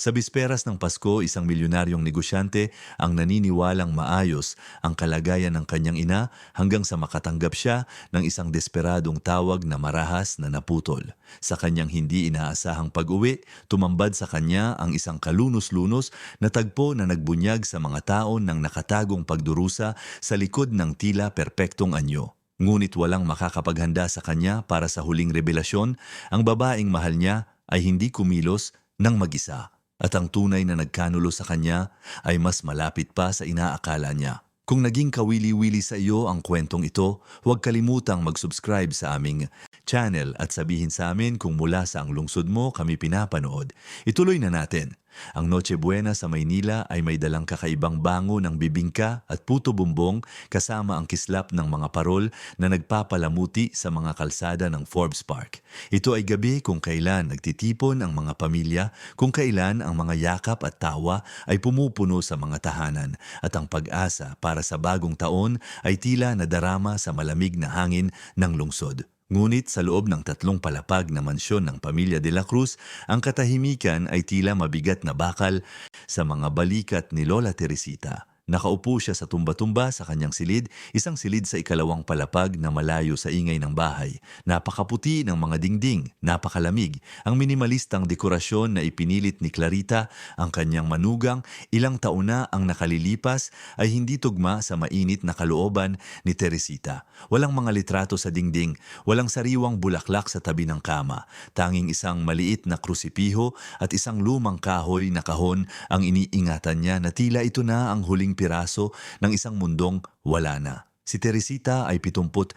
Sa bisperas ng Pasko, isang milyonaryong negosyante ang naniniwalang maayos ang kalagayan ng kanyang ina hanggang sa makatanggap siya ng isang desperadong tawag na marahas na naputol. Sa kanyang hindi inaasahang pag-uwi, tumambad sa kanya ang isang kalunos-lunos na tagpo na nagbunyag sa mga taon ng nakatagong pagdurusa sa likod ng tila perpektong anyo. Ngunit walang makakapaghanda sa kanya para sa huling revelasyon, ang babaeng mahal niya ay hindi kumilos ng mag-isa. At ang tunay na nagkanulo sa kanya ay mas malapit pa sa inaakala niya. Kung naging kawili-wili sa iyo ang kwentong ito, huwag kalimutang mag-subscribe sa aming channel at sabihin sa amin kung mula sa ang lungsod mo kami pinapanood. Ituloy na natin. Ang Noche Buena sa Maynila ay may dalang kakaibang bango ng bibingka at puto bumbong kasama ang kislap ng mga parol na nagpapalamuti sa mga kalsada ng Forbes Park. Ito ay gabi kung kailan nagtitipon ang mga pamilya, kung kailan ang mga yakap at tawa ay pumupuno sa mga tahanan at ang pag-asa para sa bagong taon ay tila nadarama sa malamig na hangin ng lungsod. Ngunit sa loob ng 3 palapag na mansyon ng pamilya de la Cruz, ang katahimikan ay tila mabigat na bakal sa mga balikat ni Lola Teresita. Nakaupo siya sa tumba-tumba sa kanyang silid, isang silid sa ikalawang palapag na malayo sa ingay ng bahay. Napakaputi ng mga dingding, napakalamig. Ang minimalistang dekorasyon na ipinilit ni Clarita, ang kanyang manugang, ilang taon na ang nakalilipas ay hindi tugma sa mainit na kalooban ni Teresita. Walang mga litrato sa dingding, walang sariwang bulaklak sa tabi ng kama. Tanging isang maliit na krusipiho at isang lumang kahoy na kahon ang iniingatan niya na tila ito na ang huling piraso ng isang mundong wala na. Si Teresita ay 73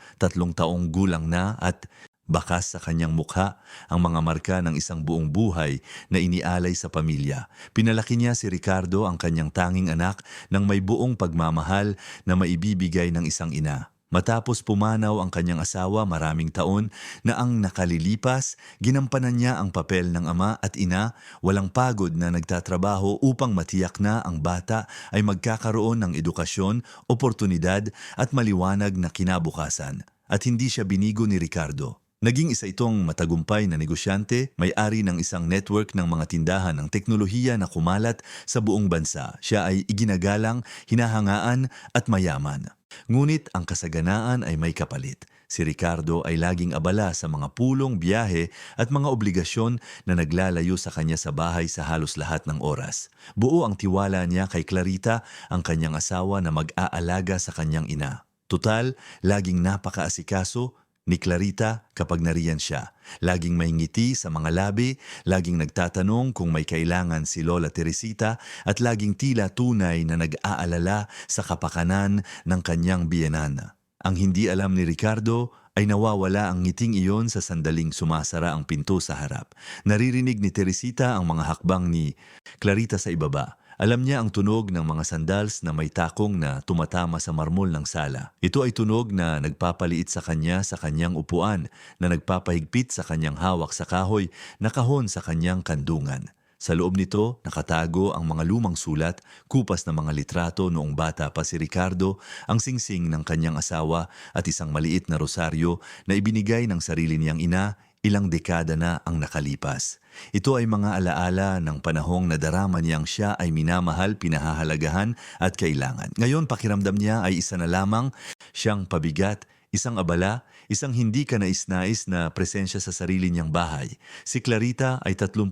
taong gulang na at bakas sa kanyang mukha ang mga marka ng isang buong buhay na inialay sa pamilya. Pinalaki niya si Ricardo, ang kanyang tanging anak, ng may buong pagmamahal na maibibigay ng isang ina. Matapos pumanaw ang kanyang asawa maraming taon na ang nakalilipas, ginampanan niya ang papel ng ama at ina, walang pagod na nagtatrabaho upang matiyak na ang bata ay magkakaroon ng edukasyon, oportunidad at maliwanag na kinabukasan. At hindi siya binigo ni Ricardo. Naging isa itong matagumpay na negosyante, may-ari ng isang network ng mga tindahan ng teknolohiya na kumalat sa buong bansa. Siya ay iginagalang, hinahangaan at mayaman. Ngunit ang kasaganaan ay may kapalit. Si Ricardo ay laging abala sa mga pulong, biyahe at mga obligasyon na naglalayo sa kanya sa bahay sa halos lahat ng oras. Buo ang tiwala niya kay Clarita, ang kanyang asawa na mag-aalaga sa kanyang ina. Tutal, laging napakaasikaso ni Clarita kapag nariyan siya. Laging may ngiti sa mga labi, laging nagtatanong kung may kailangan si Lola Teresita at laging tila tunay na nag-aalala sa kapakanan ng kanyang biyenan. Ang hindi alam ni Ricardo ay nawawala ang ngiting iyon sa sandaling sumasara ang pinto sa harap. Naririnig ni Teresita ang mga hakbang ni Clarita sa ibaba. Alam niya ang tunog ng mga sandals na may takong na tumatama sa marmol ng sala. Ito ay tunog na nagpapaliit sa kanyang upuan, na nagpapahigpit sa kanyang hawak sa kahoy na kahon sa kanyang kandungan. Sa loob nito, nakatago ang mga lumang sulat, kupas na mga litrato noong bata pa si Ricardo, ang singsing ng kanyang asawa at isang maliit na rosaryo na ibinigay ng sarili niyang ina. Ilang dekada na ang nakalipas. Ito ay mga alaala ng panahong nadarama niyang siya ay minamahal, pinahahalagahan at kailangan. Ngayon pakiramdam niya ay isa na lamang siyang pabigat, isang abala, isang hindi kanais-nais na presensya sa sarili niyang bahay. Si Clarita ay 38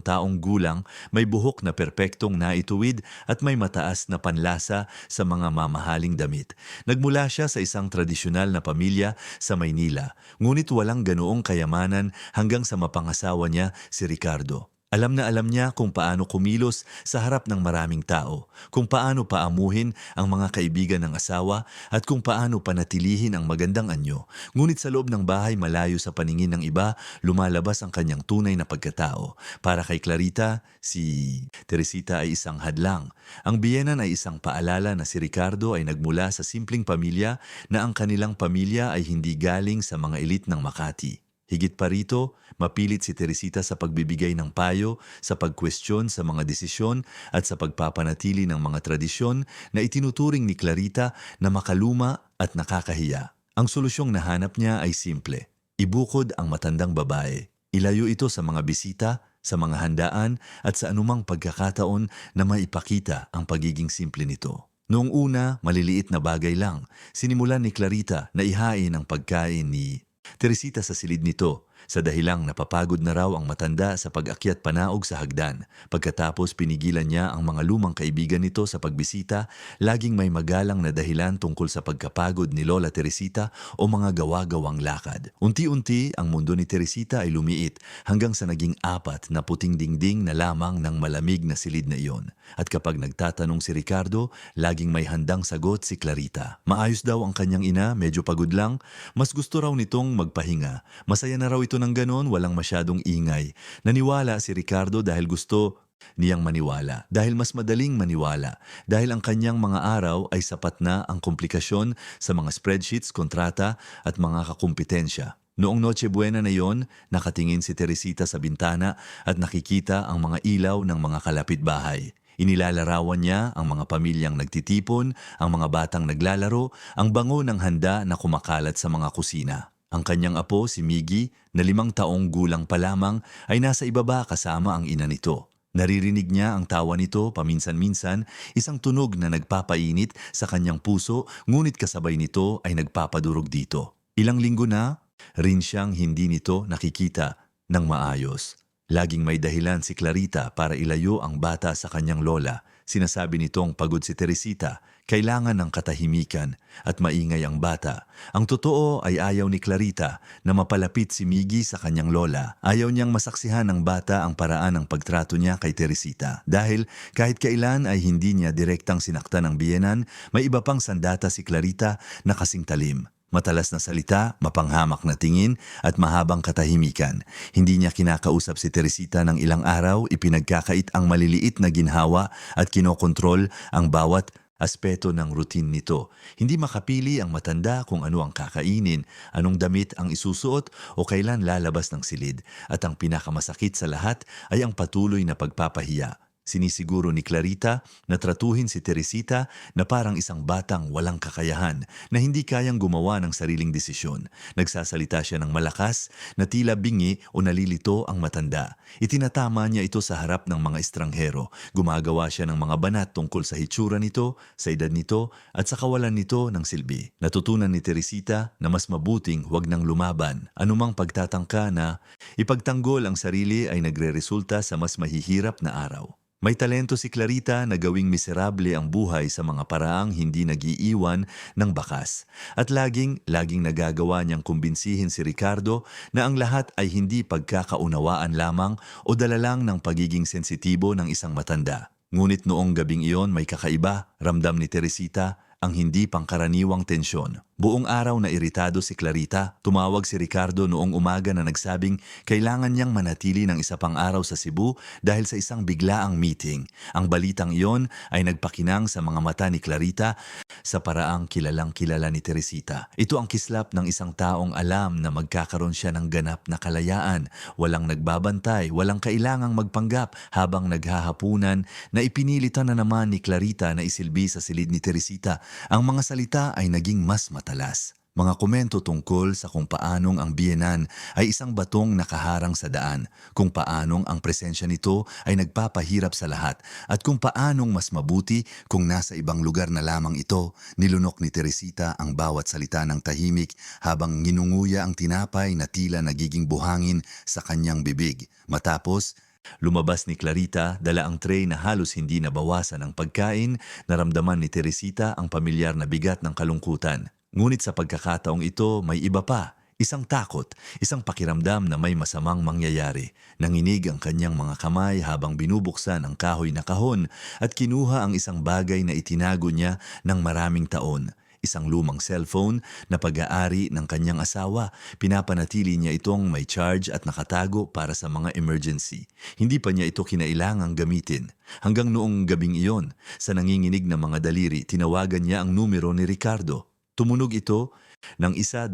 taong gulang, may buhok na perpektong naituwid at may mataas na panlasa sa mga mamahaling damit. Nagmula siya sa isang tradisyonal na pamilya sa Maynila, ngunit walang ganoong kayamanan hanggang sa mapangasawa niya si Ricardo. Alam na alam niya kung paano kumilos sa harap ng maraming tao, kung paano paamuhin ang mga kaibigan ng asawa at kung paano panatilihin ang magandang anyo. Ngunit sa loob ng bahay, malayo sa paningin ng iba, lumalabas ang kanyang tunay na pagkatao. Para kay Clarita, si Teresita ay isang hadlang. Ang biyenan ay isang paalala na si Ricardo ay nagmula sa simpleng pamilya, na ang kanilang pamilya ay hindi galing sa mga elit ng Makati. Higit pa rito, mapilit si Teresita sa pagbibigay ng payo, sa pagkwestiyon sa mga desisyon at sa pagpapanatili ng mga tradisyon na itinuturing ni Clarita na makaluma at nakakahiya. Ang solusyong nahanap niya ay simple. Ibukod ang matandang babae. Ilayo ito sa mga bisita sa mga handaan at sa anumang pagkakataon na maipakita ang pagiging simple nito. Noong una, maliliit na bagay lang. Sinimulan ni Clarita na ihain ang pagkain ni Teresita sa silid nito sa dahilang napapagod na raw ang matanda sa pag-akyat panaog sa hagdan. Pagkatapos pinigilan niya ang mga lumang kaibigan nito sa pagbisita, laging may magalang na dahilan tungkol sa pagkapagod ni Lola Teresita o mga gawa-gawang lakad. Unti-unti ang mundo ni Teresita ay lumiit hanggang sa naging 4 na puting dingding na lamang ng malamig na silid na iyon. At kapag nagtatanong si Ricardo, laging may handang sagot si Clarita. Maayos daw ang kanyang ina, medyo pagod lang. Mas gusto raw nitong magpahinga. Masaya na raw ito ng ganon, walang masyadong ingay. Naniwala si Ricardo dahil gusto niyang maniwala. Dahil mas madaling maniwala. Dahil ang kanyang mga araw ay sapat na ang komplikasyon sa mga spreadsheets, kontrata at mga kakumpetensya. Noong Noche Buena na yon, nakatingin si Teresita sa bintana at nakikita ang mga ilaw ng mga kalapitbahay. Inilalarawan niya ang mga pamilyang nagtitipon, ang mga batang naglalaro, ang bango ng handa na kumakalat sa mga kusina. Ang kanyang apo, si Miggy, na 5 taong gulang pa lamang, ay nasa ibaba kasama ang ina nito. Naririnig niya ang tawa nito paminsan-minsan, isang tunog na nagpapainit sa kanyang puso, ngunit kasabay nito ay nagpapadurog dito. Ilang linggo na, rin siyang hindi nito nakikita ng maayos. Laging may dahilan si Clarita para ilayo ang bata sa kanyang lola. Sinasabi nitong pagod si Teresita, kailangan ng katahimikan at maingay ang bata. Ang totoo ay ayaw ni Clarita na mapalapit si Miggy sa kanyang lola. Ayaw niyang masaksihan ng bata ang paraan ng pagtrato niya kay Teresita. Dahil kahit kailan ay hindi niya direktang sinaktan ng biyenan, may iba pang sandata si Clarita na kasing talim. Matalas na salita, mapanghamak na tingin at mahabang katahimikan. Hindi niya kinakausap si Teresita ng ilang araw, ipinagkakait ang maliliit na ginhawa at kinokontrol ang bawat aspeto ng routine nito. Hindi makapili ang matanda kung ano ang kakainin, anong damit ang isusuot o kailan lalabas ng silid. At ang pinakamasakit sa lahat ay ang patuloy na pagpapahiya. Sinisiguro ni Clarita na tratuhin si Teresita na parang isang batang walang kakayahan na hindi kayang gumawa ng sariling desisyon. Nagsasalita siya ng malakas na tila bingi o nalilito ang matanda. Itinatama niya ito sa harap ng mga estranghero. Gumagawa siya ng mga banat tungkol sa hitsura nito, sa edad nito at sa kawalan nito ng silbi. Natutunan ni Teresita na mas mabuting huwag nang lumaban. Anumang pagtatangka na ipagtanggol ang sarili ay nagreresulta sa mas mahihirap na araw. May talento si Clarita na gawing miserable ang buhay sa mga paraang hindi nagiiwan ng bakas. At laging nagagawa niyang kumbinsihin si Ricardo na ang lahat ay hindi pagkakaunawaan lamang o dala lang ng pagiging sensitibo ng isang matanda. Ngunit noong gabing iyon may kakaiba, ramdam ni Teresita ang hindi pangkaraniwang tensyon. Buong araw na iritado si Clarita, tumawag si Ricardo noong umaga na nagsabing kailangan niyang manatili ng isa pang araw sa Cebu dahil sa isang biglaang meeting. Ang balitang iyon ay nagpakinang sa mga mata ni Clarita sa paraang kilalang kilala ni Teresita. Ito ang kislap ng isang taong alam na magkakaroon siya ng ganap na kalayaan, walang nagbabantay, walang kailangang magpanggap habang naghahapunan na ipinilitan na naman ni Clarita na isilbi sa silid ni Teresita. Ang mga salita ay naging mas matalas. Mga komento tungkol sa kung paanong ang biyenan ay isang batong nakaharang sa daan, kung paanong ang presensya nito ay nagpapahirap sa lahat, at kung paanong mas mabuti kung nasa ibang lugar na lamang ito. Nilunok ni Teresita ang bawat salita ng tahimik habang nginunguya ang tinapay na tila nagiging buhangin sa kanyang bibig. Matapos, lumabas ni Clarita, dala ang tray na halos hindi nabawasan ang pagkain. Naramdaman ni Teresita ang pamilyar na bigat ng kalungkutan. Ngunit sa pagkakataong ito, may iba pa. Isang takot, isang pakiramdam na may masamang mangyayari. Nanginig ang kanyang mga kamay habang binubuksan ang kahoy na kahon at kinuha ang isang bagay na itinago niya ng maraming taon. Isang lumang cellphone na pag-aari ng kanyang asawa. Pinapanatili niya itong may charge at nakatago para sa mga emergency. Hindi pa niya ito kinailangang gamitin. Hanggang noong gabing iyon, sa nanginginig na mga daliri, tinawagan niya ang numero ni Ricardo. Tumunog ito ng 1, 2.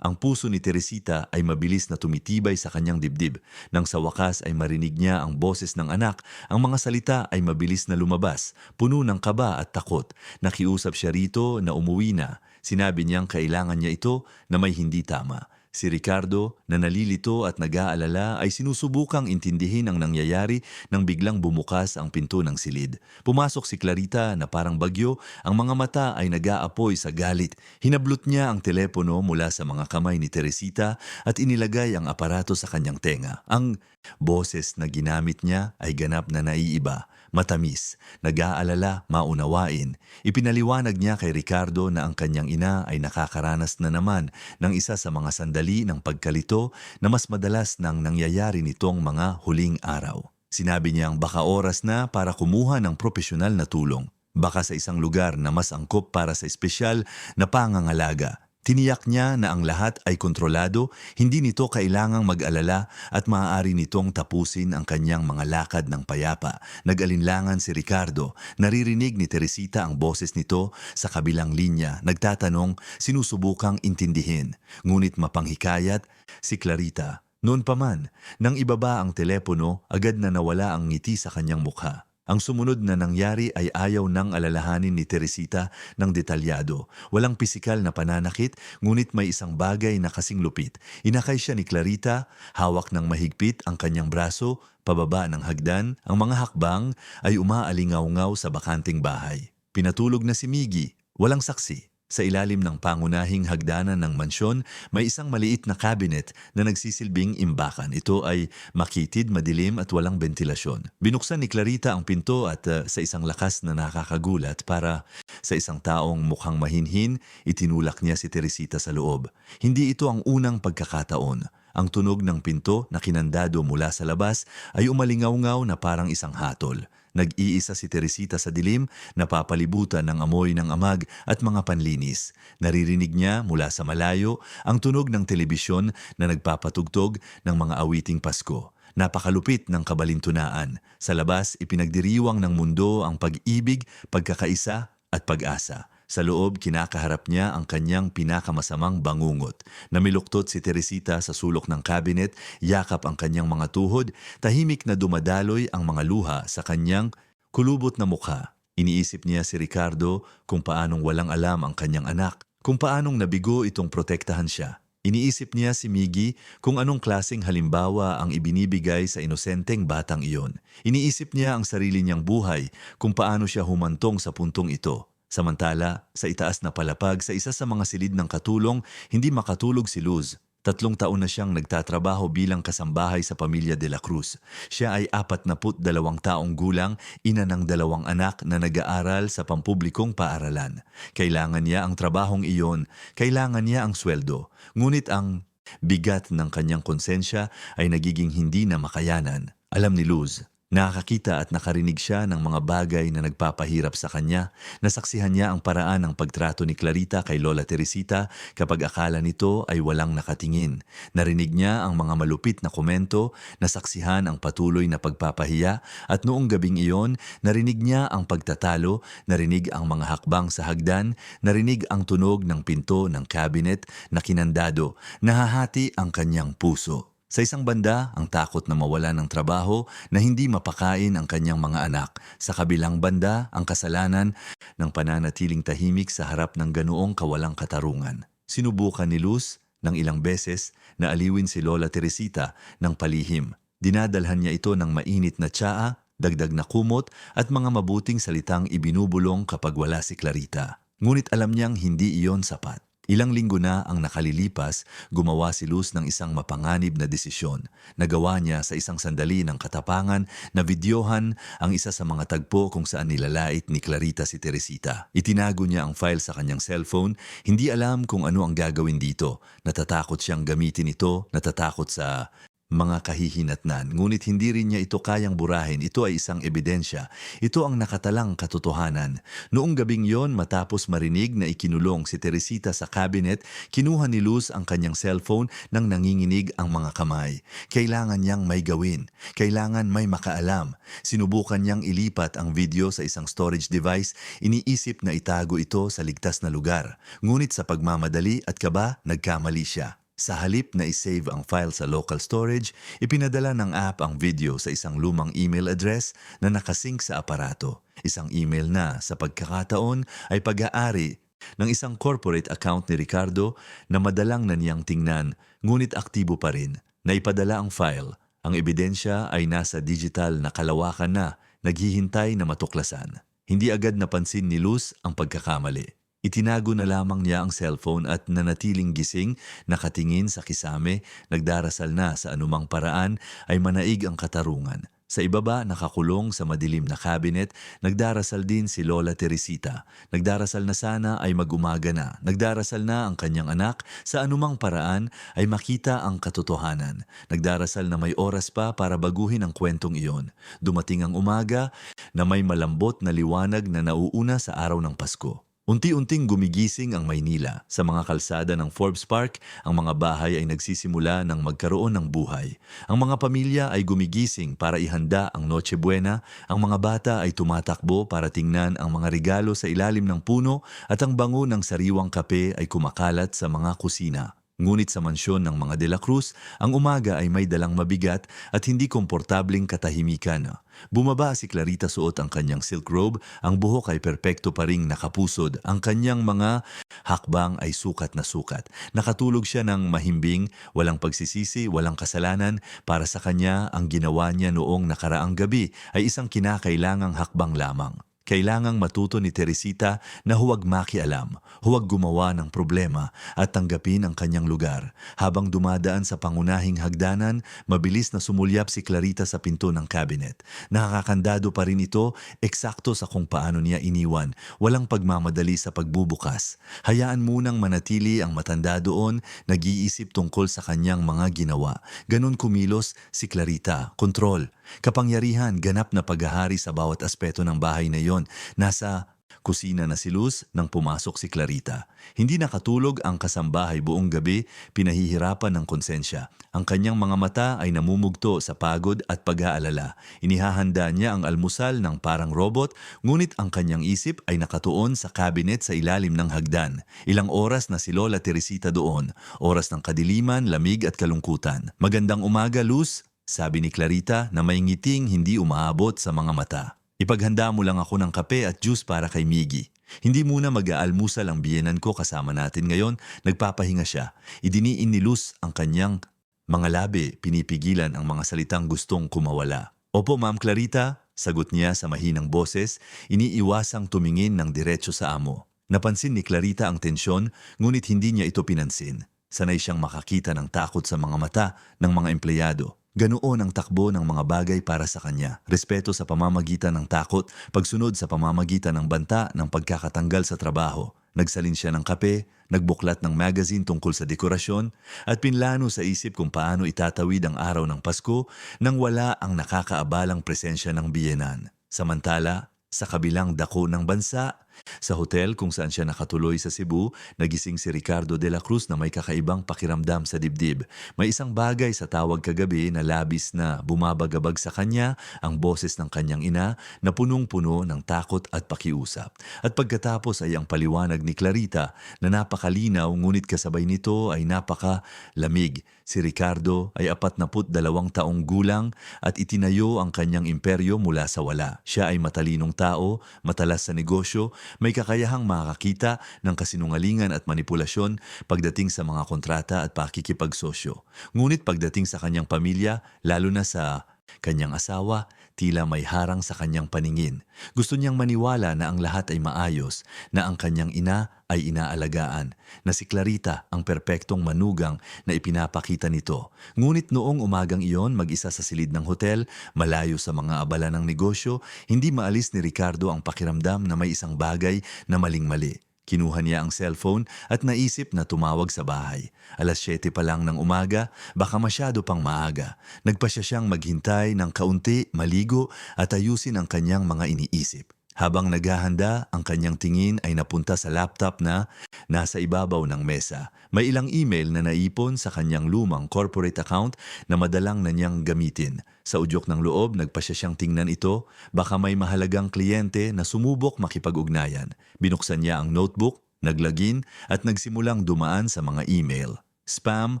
Ang puso ni Teresita ay mabilis na tumitibay sa kanyang dibdib. Nang sa wakas ay marinig niya ang boses ng anak, ang mga salita ay mabilis na lumabas, puno ng kaba at takot. Nakiusap siya rito na umuwi na. Sinabi niyang kailangan niya ito na may hindi tama. Si Ricardo, na nalilito at nag-aalala, ay sinusubukang intindihin ang nangyayari nang biglang bumukas ang pinto ng silid. Pumasok si Clarita na parang bagyo, ang mga mata ay nag-aapoy sa galit. Hinablot niya ang telepono mula sa mga kamay ni Teresita at inilagay ang aparato sa kanyang tenga. Ang boses na ginamit niya ay ganap na naiiba, matamis, nag-aalala, maunawain. Ipinaliwanag niya kay Ricardo na ang kanyang ina ay nakakaranas na naman ng isa sa mga sandali ng pagkalito na mas madalas nang nangyayari nitong mga huling araw. Sinabi niyang baka oras na para kumuha ng propesyonal na tulong. Baka sa isang lugar na mas angkop para sa espesyal na pangangalaga. Tiniyak niya na ang lahat ay kontrolado, hindi nito kailangang mag-alala at maaari nitong tapusin ang kanyang mga lakad ng payapa. Nag-alinlangan si Ricardo, naririnig ni Teresita ang boses nito sa kabilang linya, nagtatanong, sinusubukang intindihin. Ngunit mapanghikayat, si Clarita. Noon pa man, nang ibaba ang telepono, agad na nawala ang ngiti sa kanyang mukha. Ang sumunod na nangyari ay ayaw nang alalahanin ni Teresita ng detalyado. Walang pisikal na pananakit, ngunit may isang bagay na kasing lupit. Inakay siya ni Clarita, hawak ng mahigpit ang kanyang braso, pababa ng hagdan, ang mga hakbang ay umaalingaw-ngaw sa bakanting bahay. Pinatulog na si Miggy, walang saksi. Sa ilalim ng pangunahing hagdanan ng mansyon, may isang maliit na cabinet na nagsisilbing imbakan. Ito ay makitid, madilim at walang bentilasyon. Binuksan ni Clarita ang pinto at sa isang lakas na nakakagulat para sa isang taong mukhang mahinhin, itinulak niya si Teresita sa loob. Hindi ito ang unang pagkakataon. Ang tunog ng pinto na kinandado mula sa labas ay umalingaw-ngaw na parang isang hatol. Nag-iisa si Teresita sa dilim, napapalibutan ng amoy ng amag at mga panlinis. Naririnig niya mula sa malayo ang tunog ng telebisyon na nagpapatugtog ng mga awiting Pasko. Napakalupit ng kabalintunaan. Sa labas, ipinagdiriwang ng mundo ang pag-ibig, pagkakaisa at pag-asa. Sa loob, kinakaharap niya ang kanyang pinakamasamang bangungot. Namiluktot si Teresita sa sulok ng cabinet, yakap ang kanyang mga tuhod, tahimik na dumadaloy ang mga luha sa kanyang kulubot na mukha. Iniisip niya si Ricardo kung paanong walang alam ang kanyang anak, kung paanong nabigo itong protektahan siya. Iniisip niya si Miggy kung anong klaseng halimbawa ang ibinibigay sa inosenteng batang iyon. Iniisip niya ang sarili niyang buhay, kung paano siya humantong sa puntong ito. Samantala, sa itaas na palapag sa isa sa mga silid ng katulong, hindi makatulog si Luz. 3 taon na siyang nagtatrabaho bilang kasambahay sa pamilya de la Cruz. Siya ay 42 taong gulang, ina ng 2 anak na nag-aaral sa pampublikong paaralan. Kailangan niya ang trabahong iyon, kailangan niya ang sweldo. Ngunit ang bigat ng kanyang konsensya ay nagiging hindi na makayanan. Alam ni Luz, nakakita at nakarinig siya ng mga bagay na nagpapahirap sa kanya. Nasaksihan niya ang paraan ng pagtrato ni Clarita kay Lola Teresita kapag akala nito ay walang nakatingin. Narinig niya ang mga malupit na komento, nasaksihan ang patuloy na pagpapahiya at noong gabing iyon, narinig niya ang pagtatalo, narinig ang mga hakbang sa hagdan, narinig ang tunog ng pinto ng cabinet na kinandado, nahahati ang kanyang puso. Sa isang banda, ang takot na mawala ng trabaho na hindi mapakain ang kanyang mga anak. Sa kabilang banda, ang kasalanan ng pananatiling tahimik sa harap ng ganoong kawalang katarungan. Sinubukan ni Luz ng ilang beses na aliwin si Lola Teresita ng palihim. Dinadalhan niya ito ng mainit na tsaa, dagdag na kumot at mga mabuting salitang ibinubulong kapag wala si Clarita. Ngunit alam niyang hindi iyon sapat. Ilang linggo na ang nakalilipas, gumawa si Luz ng isang mapanganib na desisyon. Nagawa niya sa isang sandali ng katapangan na videohan ang isa sa mga tagpo kung saan nilalait ni Clarita si Teresita. Itinago niya ang file sa kanyang cellphone, hindi alam kung ano ang gagawin dito. Natatakot siyang gamitin ito, natatakot sa mga kahihinatnan. Ngunit hindi rin niya ito kayang burahin. Ito ay isang ebidensya. Ito ang nakatalang katotohanan. Noong gabing yon, matapos marinig na ikinulong si Teresita sa cabinet, kinuha ni Luz ang kanyang cellphone nang nanginginig ang mga kamay. Kailangan niyang may gawin. Kailangan may makaalam. Sinubukan niyang ilipat ang video sa isang storage device. Iniisip na itago ito sa ligtas na lugar. Ngunit sa pagmamadali at kaba, nagkamali siya. Sa halip na isave ang file sa local storage, ipinadala ng app ang video sa isang lumang email address na nakasync sa aparato. Isang email na, sa pagkakataon, ay pag-aari ng isang corporate account ni Ricardo na madalang na niyang tingnan, ngunit aktibo pa rin. Naipadala ang file. Ang ebidensya ay nasa digital na kalawakan na, naghihintay na matuklasan. Hindi agad napansin ni Luz ang pagkakamali. Itinago na lamang niya ang cellphone at nanatiling gising, nakatingin sa kisame, nagdarasal na sa anumang paraan ay manaig ang katarungan. Sa ibaba, nakakulong sa madilim na cabinet, nagdarasal din si Lola Teresita. Nagdarasal na sana ay mag-umaga na. Nagdarasal na ang kanyang anak sa anumang paraan ay makita ang katotohanan. Nagdarasal na may oras pa para baguhin ang kwentong iyon. Dumating ang umaga na may malambot na liwanag na nauuna sa araw ng Pasko. Unti-unting gumigising ang Maynila. Sa mga kalsada ng Forbes Park, ang mga bahay ay nagsisimula ng magkaroon ng buhay. Ang mga pamilya ay gumigising para ihanda ang Noche Buena, ang mga bata ay tumatakbo para tingnan ang mga regalo sa ilalim ng puno at ang bango ng sariwang kape ay kumakalat sa mga kusina. Ngunit sa mansyon ng mga De La Cruz, ang umaga ay may dalang mabigat at hindi komportabling katahimikan. Bumaba si Clarita, suot ang kanyang silk robe, ang buhok ay perpekto pa ring nakapusod, ang kanyang mga hakbang ay sukat na sukat. Nakatulog siya ng mahimbing, walang pagsisisi, walang kasalanan. Para sa kanya, ang ginawa niya noong nakaraang gabi ay isang kinakailangang hakbang lamang. Kailangang matuto ni Teresita na huwag makialam, huwag gumawa ng problema at tanggapin ang kanyang lugar. Habang dumadaan sa pangunahing hagdanan, mabilis na sumulyap si Clarita sa pinto ng cabinet. Nakakandado pa rin ito, eksakto sa kung paano niya iniwan, walang pagmamadali sa pagbubukas. Hayaan munang manatili ang matanda doon, nag-iisip tungkol sa kanyang mga ginawa. Ganon kumilos si Clarita, kontrol. Kapangyarihan, ganap na paghahari sa bawat aspeto ng bahay na iyon. Nasa kusina na si Luz nang pumasok si Clarita. Hindi nakatulog ang kasambahay buong gabi, pinahihirapan ng konsensya. Ang kanyang mga mata ay namumugto sa pagod at pag-aalala. Inihahanda niya ang almusal ng parang robot, ngunit ang kanyang isip ay nakatuon sa cabinet sa ilalim ng hagdan. Ilang oras na si Lola Teresita doon, oras ng kadiliman, lamig at kalungkutan. Magandang umaga, Luz, sabi ni Clarita na may ngiting hindi umaabot sa mga mata. Ipaghanda mo lang ako ng kape at juice para kay Miggy. Hindi muna mag-aalmusal ang biyenan ko kasama natin ngayon, nagpapahinga siya. Idiniin ni Luz ang kanyang mga labi, pinipigilan ang mga salitang gustong kumawala. Opo, Ma'am Clarita, sagot niya sa mahinang boses, iniiwasang tumingin ng diretso sa amo. Napansin ni Clarita ang tensyon, ngunit hindi niya ito pinansin. Sanay siyang makakita ng takot sa mga mata ng mga empleyado. Ganoon ang takbo ng mga bagay para sa kanya. Respeto sa pamamagitan ng takot, pagsunod sa pamamagitan ng banta ng pagkakatanggal sa trabaho. Nagsalin siya ng kape, nagbuklat ng magazine tungkol sa dekorasyon, at pinlano sa isip kung paano itatawid ang araw ng Pasko nang wala ang nakakaabalang presensya ng biyenan. Samantala, sa kabilang dako ng bansa, sa hotel kung saan siya nakatuloy sa Cebu, nagising si Ricardo de la Cruz na may kakaibang pakiramdam sa dibdib. May isang bagay sa tawag kagabi na labis na bumabagabag sa kanya, ang boses ng kanyang ina na punong-puno ng takot at pakiusap. At pagkatapos ay ang paliwanag ni Clarita na napakalinaw, ngunit kasabay nito ay napakalamig. Si Ricardo ay 42 taong gulang at itinayo ang kanyang imperyo mula sa wala. Siya ay matalinong tao, matalas sa negosyo, may kakayahang makakita ng kasinungalingan at manipulasyon pagdating sa mga kontrata at pakikipagsosyo. Ngunit pagdating sa kanyang pamilya, lalo na sa kanyang asawa, tila may harang sa kanyang paningin. Gusto niyang maniwala na ang lahat ay maayos, na ang kanyang ina ay inaalagaan, na si Clarita ang perpektong manugang na ipinapakita nito. Ngunit noong umagang iyon, mag-isa sa silid ng hotel, malayo sa mga abala ng negosyo, hindi maalis ni Ricardo ang pakiramdam na may isang bagay na maling-mali. Kinuha niya ang cellphone at naisip na tumawag sa bahay. 7:00 pa lang ng umaga, baka masyado pang maaga. Nagpasya siyang maghintay ng kaunti, maligo at ayusin ang kanyang mga iniisip. Habang naghahanda, ang kanyang tingin ay napunta sa laptop na nasa ibabaw ng mesa. May ilang email na naipon sa kanyang lumang corporate account na madalang na niyang gamitin. Sa udyok ng loob, nagpasya siyang tingnan ito, baka may mahalagang kliyente na sumubok makipag-ugnayan. Binuksan niya ang notebook, naglagin at nagsimulang dumaan sa mga email. Spam,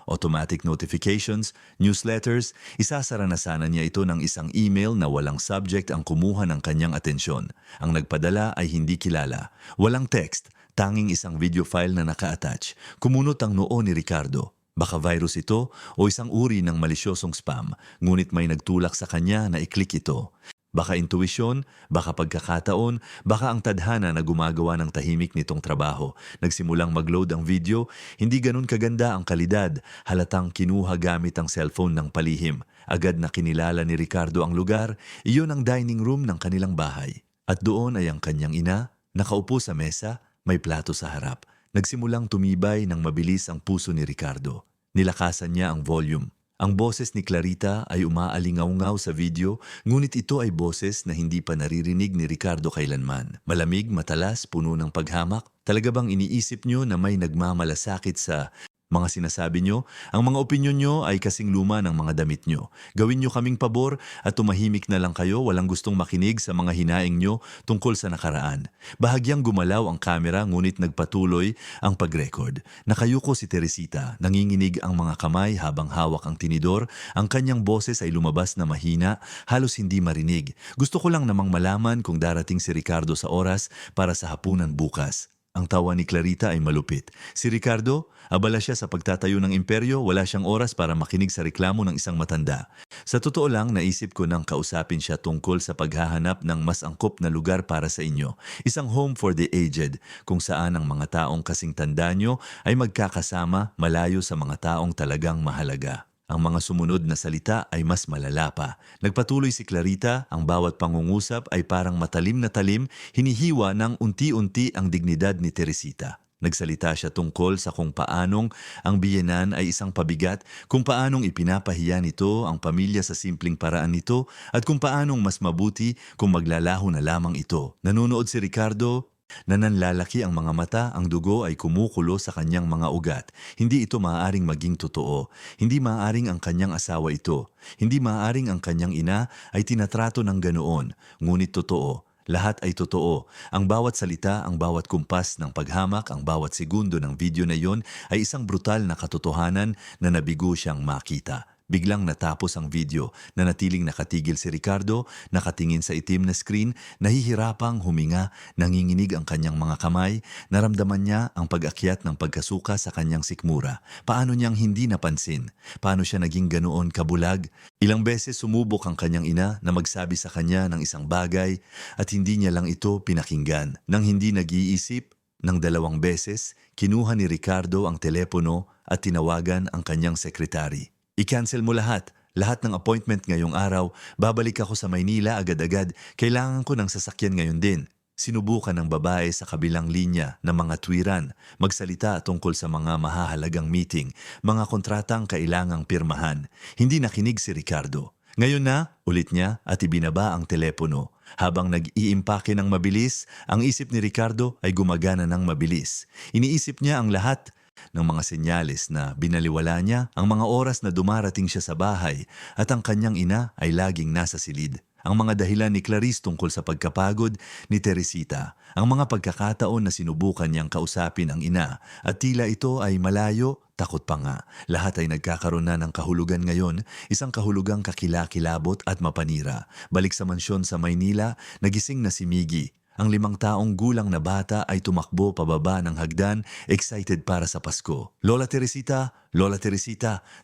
automatic notifications, newsletters, isasara na sana niya ito ng isang email na walang subject ang kumuha ng kanyang atensyon. Ang nagpadala ay hindi kilala. Walang text, tanging isang video file na naka-attach. Kumunot ang noo ni Ricardo. Baka virus ito o isang uri ng malisyosong spam, ngunit may nagtulak sa kanya na i-click ito. Baka intuisyon, baka pagkakataon, baka ang tadhana na gumagawa ng tahimik nitong trabaho. Nagsimulang mag-load ang video, hindi ganun kaganda ang kalidad, halatang kinuha gamit ang cellphone ng palihim. Agad na kinilala ni Ricardo ang lugar, iyon ang dining room ng kanilang bahay. At doon ay ang kanyang ina, nakaupo sa mesa, may plato sa harap. Nagsimulang tumibay ng mabilis ang puso ni Ricardo. Nilakasan niya ang volume. Ang boses ni Clarita ay umaalingaw-ngaw sa video, ngunit ito ay boses na hindi pa naririnig ni Ricardo kailanman. Malamig, matalas, puno ng paghamak. Talaga bang iniisip nyo na may nagmamalasakit sa mga sinasabi nyo? Ang mga opinyon nyo ay kasing luma ng mga damit nyo. Gawin nyo kaming pabor at tumahimik na lang kayo, walang gustong makinig sa mga hinaing nyo tungkol sa nakaraan. Bahagyang gumalaw ang kamera ngunit nagpatuloy ang pag-record. Nakayuko si Teresita, nanginginig ang mga kamay habang hawak ang tinidor. Ang kanyang boses ay lumabas na mahina, halos hindi marinig. Gusto ko lang namang malaman kung darating si Ricardo sa oras para sa hapunan bukas. Ang tawa ni Clarita ay malupit. Si Ricardo, abala siya sa pagtatayo ng imperyo, wala siyang oras para makinig sa reklamo ng isang matanda. Sa totoo lang, naisip ko nang kausapin siya tungkol sa paghahanap ng mas angkop na lugar para sa inyo. Isang home for the aged, kung saan ang mga taong kasing tanda nyo ay magkakasama malayo sa mga taong talagang mahalaga. Ang mga sumunod na salita ay mas malala pa. Nagpatuloy si Clarita, ang bawat pangungusap ay parang matalim na talim, hinihiwa ng unti-unti ang dignidad ni Teresita. Nagsalita siya tungkol sa kung paanong ang biyenan ay isang pabigat, kung paanong ipinapahiya nito ang pamilya sa simpleng paraan nito, at kung paanong mas mabuti kung maglalaho na lamang ito. Nanonood si Ricardo, nananlalaki ang mga mata, ang dugo ay kumukulo sa kanyang mga ugat. Hindi ito maaaring maging totoo. Hindi maaaring ang kanyang asawa ito. Hindi maaaring ang kanyang ina ay tinatrato ng ganoon. Ngunit totoo. Lahat ay totoo. Ang bawat salita, ang bawat kumpas ng paghamak, ang bawat segundo ng video na yon ay isang brutal na katotohanan na nabigo siyang makita. Biglang natapos ang video, nanatiling nakatigil si Ricardo, nakatingin sa itim na screen, nahihirapang huminga, nanginginig ang kanyang mga kamay, naramdaman niya ang pag-akyat ng pagkasuka sa kanyang sikmura. Paano niyang hindi napansin? Paano siya naging ganoon kabulag? Ilang beses sumubok ang kanyang ina na magsabi sa kanya ng isang bagay at hindi niya lang ito pinakinggan. Nang hindi nag-iisip, ng 2 beses, kinuha ni Ricardo ang telepono at tinawagan ang kanyang sekretary. I-cancel mo lahat ng appointment ngayong araw, babalik ako sa Maynila agad-agad, kailangan ko ng sasakyan ngayon din. Sinubukan ng babae sa kabilang linya ng mga tuwiran, magsalita tungkol sa mga mahahalagang meeting, mga kontratang kailangang pirmahan. Hindi nakinig si Ricardo. Ngayon na, ulit niya at ibinaba ang telepono. Habang nag-iimpake ng mabilis, ang isip ni Ricardo ay gumagana ng mabilis. Iniisip niya ang lahat ng mga senyales na binaliwala niya, ang mga oras na dumarating siya sa bahay at ang kanyang ina ay laging nasa silid. Ang mga dahilan ni Clarice tungkol sa pagkapagod ni Teresita, ang mga pagkakataon na sinubukan niyang kausapin ang ina at tila ito ay malayo, takot pa nga. Lahat ay nagkakaroon na ng kahulugan ngayon, isang kahulugang kakilakilabot at mapanira. Balik sa mansyon sa Maynila, nagising na si Miggy. Ang 5 taong gulang na bata ay tumakbo pababa ng hagdan, excited para sa Pasko. Lola Teresita,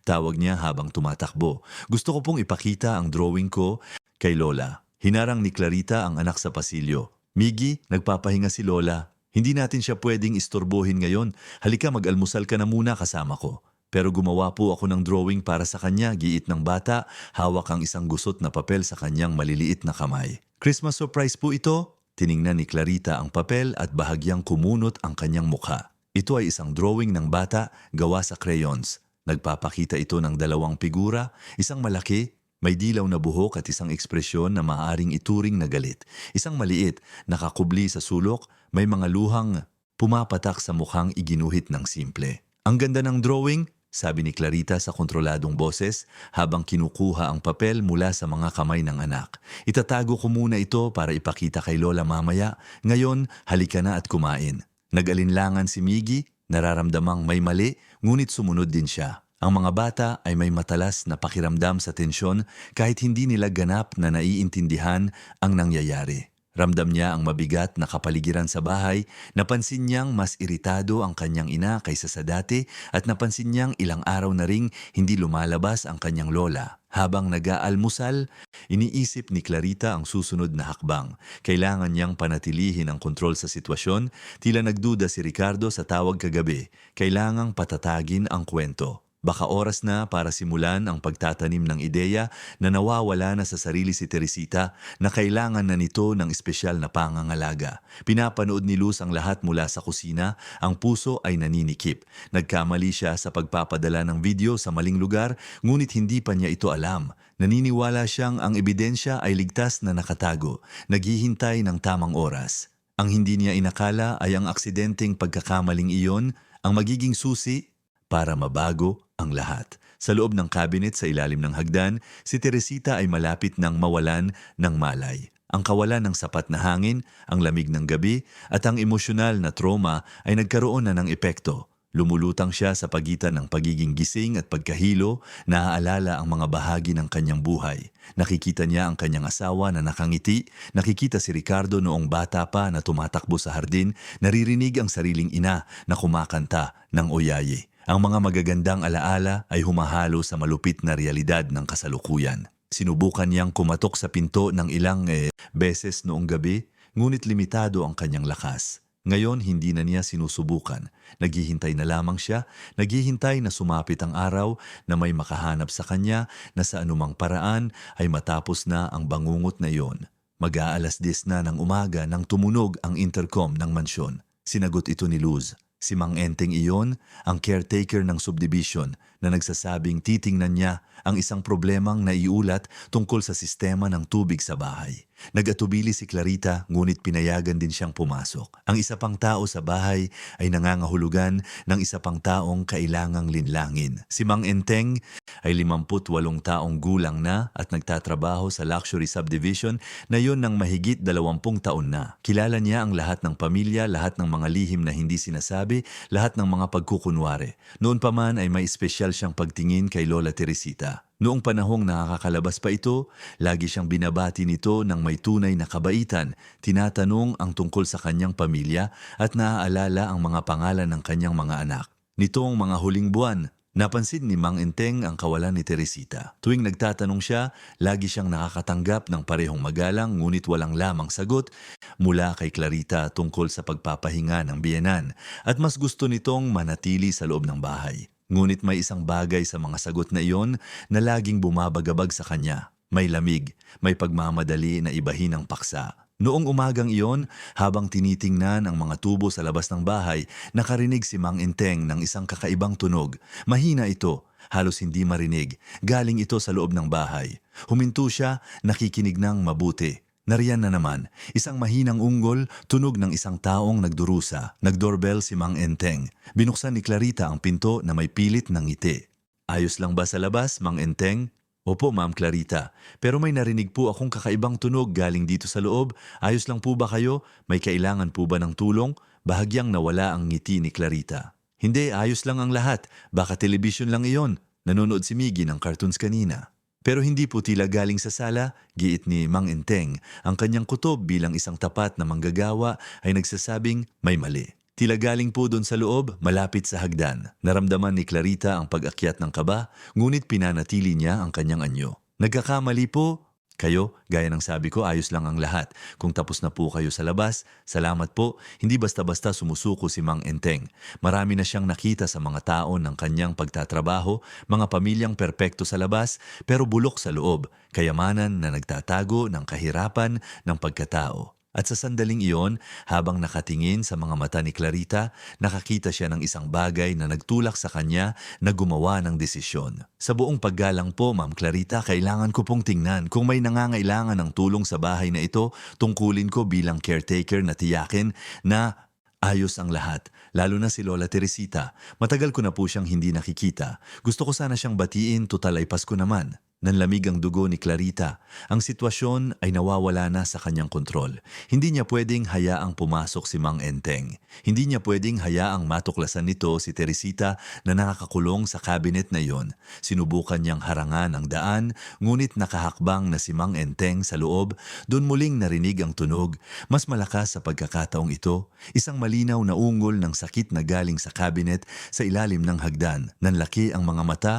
tawag niya habang tumatakbo. Gusto ko pong ipakita ang drawing ko kay Lola. Hinarang ni Clarita ang anak sa pasilyo. Miggy, nagpapahinga si Lola. Hindi natin siya pwedeng istorbohin ngayon. Halika, mag-almusal ka na muna kasama ko. Pero gumawa po ako ng drawing para sa kanya, giit ng bata, hawak ang isang gusot na papel sa kanyang maliliit na kamay. Christmas surprise po ito? Tiningnan ni Clarita ang papel at bahagyang kumunot ang kanyang mukha. Ito ay isang drawing ng bata gawa sa crayons. Nagpapakita ito ng 2 figura, isang malaki, may dilaw na buhok at isang ekspresyon na maaaring ituring na galit. Isang maliit, nakakubli sa sulok, may mga luhang pumapatak sa mukhang iginuhit ng simple. Ang ganda ng drawing, sabi ni Clarita sa kontroladong boses habang kinukuha ang papel mula sa mga kamay ng anak. Itatago ko muna ito para ipakita kay Lola mamaya. Ngayon, halika na at kumain. Nag-alinlangan si Miggy. Nararamdamang may mali, ngunit sumunod din siya. Ang mga bata ay may matalas na pakiramdam sa tensyon kahit hindi nila ganap na naiintindihan ang nangyayari. Ramdam niya ang mabigat na kapaligiran sa bahay, napansin niyang mas iritado ang kanyang ina kaysa sa dati at napansin niyang ilang araw na ring hindi lumalabas ang kanyang lola. Habang nag-aalmusal, iniisip ni Clarita ang susunod na hakbang. Kailangan niyang panatilihin ang kontrol sa sitwasyon, tila nagduda si Ricardo sa tawag kagabi. Kailangang patatagin ang kwento. Baka oras na para simulan ang pagtatanim ng ideya na nawawala na sa sarili si Teresita na kailangan na nito ng espesyal na pangangalaga. Pinapanood ni Luz ang lahat mula sa kusina, ang puso ay naninikip. Nagkamali siya sa pagpapadala ng video sa maling lugar, ngunit hindi pa niya ito alam. Naniniwala siyang ang ebidensya ay ligtas na nakatago, naghihintay ng tamang oras. Ang hindi niya inakala ay ang aksidenteng pagkakamaling iyon ang magiging susi para mabago ang lahat. Sa loob ng cabinet sa ilalim ng hagdan, si Teresita ay malapit ng mawalan ng malay. Ang kawalan ng sapat na hangin, ang lamig ng gabi, at ang emosyonal na trauma ay nagkaroon na ng epekto. Lumulutang siya sa pagitan ng pagiging gising at pagkahilo, naaalala ang mga bahagi ng kanyang buhay. Nakikita niya ang kanyang asawa na nakangiti, nakikita si Ricardo noong bata pa na tumatakbo sa hardin, naririnig ang sariling ina na kumakanta ng oyaye. Ang mga magagandang alaala ay humahalo sa malupit na realidad ng kasalukuyan. Sinubukan niyang kumatok sa pinto ng ilang beses noong gabi, ngunit limitado ang kanyang lakas. Ngayon, hindi na niya sinusubukan. Naghihintay na lamang siya, naghihintay na sumapit ang araw na may makahanap sa kanya na sa anumang paraan ay matapos na ang bangungot na iyon. Mag-aalas 10 na ng umaga nang tumunog ang intercom ng mansyon. Sinagot ito ni Luz. Si Mang Enteng iyon, ang caretaker ng subdivision na nagsasabing titingnan niya ang isang problemang naiulat tungkol sa sistema ng tubig sa bahay. Nag-atubili si Clarita, ngunit pinayagan din siyang pumasok. Ang isa pang tao sa bahay ay nangangahulugan ng isa pang taong kailangang linlangin. Si Mang Enteng ay 58 taong gulang na at nagtatrabaho sa luxury subdivision na yon ng mahigit 20 taon na. Kilala niya ang lahat ng pamilya, lahat ng mga lihim na hindi sinasabi, lahat ng mga pagkukunwari. Noon pa man ay may espesyal siyang pagtingin kay Lola Teresita. Noong panahong nakakakalabas pa ito, lagi siyang binabati nito ng may tunay na kabaitan, tinatanong ang tungkol sa kanyang pamilya at naaalala ang mga pangalan ng kanyang mga anak. Nitong mga huling buwan, napansin ni Mang Enteng ang kawalan ni Teresita. Tuwing nagtatanong siya, lagi siyang nakakatanggap ng parehong magalang ngunit walang lamang sagot mula kay Clarita tungkol sa pagpapahinga ng biyenan at mas gusto nitong manatili sa loob ng bahay. Ngunit may isang bagay sa mga sagot na iyon na laging bumabagabag sa kanya. May lamig, may pagmamadali na ibahin ang paksa. Noong umagang iyon, habang tinitingnan ang mga tubo sa labas ng bahay, nakarinig si Mang Enteng ng isang kakaibang tunog. Mahina ito, halos hindi marinig. Galing ito sa loob ng bahay. Huminto siya, nakikinig ng mabuti. Nariyan na naman, isang mahinang unggol, tunog ng isang taong nagdurusa. Nagdoorbell si Mang Enteng. Binuksan ni Clarita ang pinto na may pilit ng ngiti. Ayos lang ba sa labas, Mang Enteng? Opo, Ma'am Clarita. Pero may narinig po akong kakaibang tunog galing dito sa loob. Ayos lang po ba kayo? May kailangan po ba ng tulong? Bahagyang nawala ang ngiti ni Clarita. Hindi, ayos lang ang lahat. Baka television lang iyon. Nanonood si Miggy ng cartoons kanina. Pero hindi po tila galing sa sala, giit ni Mang Enteng. Ang kanyang kutob bilang isang tapat na manggagawa ay nagsasabing may mali. Tila galing po doon sa loob, malapit sa hagdan. Naramdaman ni Clarita ang pag-akyat ng kaba, ngunit pinanatili niya ang kanyang anyo. Nagkakamali po. Kayo, gaya ng sabi ko, ayos lang ang lahat. Kung tapos na po kayo sa labas, salamat po. Hindi basta-basta sumusuko si Mang Enteng. Marami na siyang nakita sa mga tao ng kanyang pagtatrabaho, mga pamilyang perpekto sa labas, pero bulok sa loob, kayamanan na nagtatago ng kahirapan ng pagkatao. At sa sandaling iyon, habang nakatingin sa mga mata ni Clarita, nakakita siya ng isang bagay na nagtulak sa kanya na gumawa ng desisyon. Sa buong paggalang po, Ma'am Clarita, kailangan ko pong tingnan kung may nangangailangan ng tulong sa bahay na ito, tungkulin ko bilang caretaker na tiyakin na ayos ang lahat, lalo na si Lola Teresita. Matagal ko na po siyang hindi nakikita. Gusto ko sana siyang batiin, tutal ay Pasko naman. Nanlamig ang dugo ni Clarita. Ang sitwasyon ay nawawala na sa kanyang kontrol. Hindi niya pwedeng hayaang pumasok si Mang Enteng. Hindi niya pwedeng hayaang matuklasan nito si Teresita na nakakakulong sa cabinet na iyon. Sinubukan niyang harangan ang daan, ngunit nakahakbang na si Mang Enteng sa loob. Doon muling narinig ang tunog. Mas malakas sa pagkakataong ito, isang malinaw na ungol ng sakit na galing sa cabinet sa ilalim ng hagdan. Nanlaki ang mga mata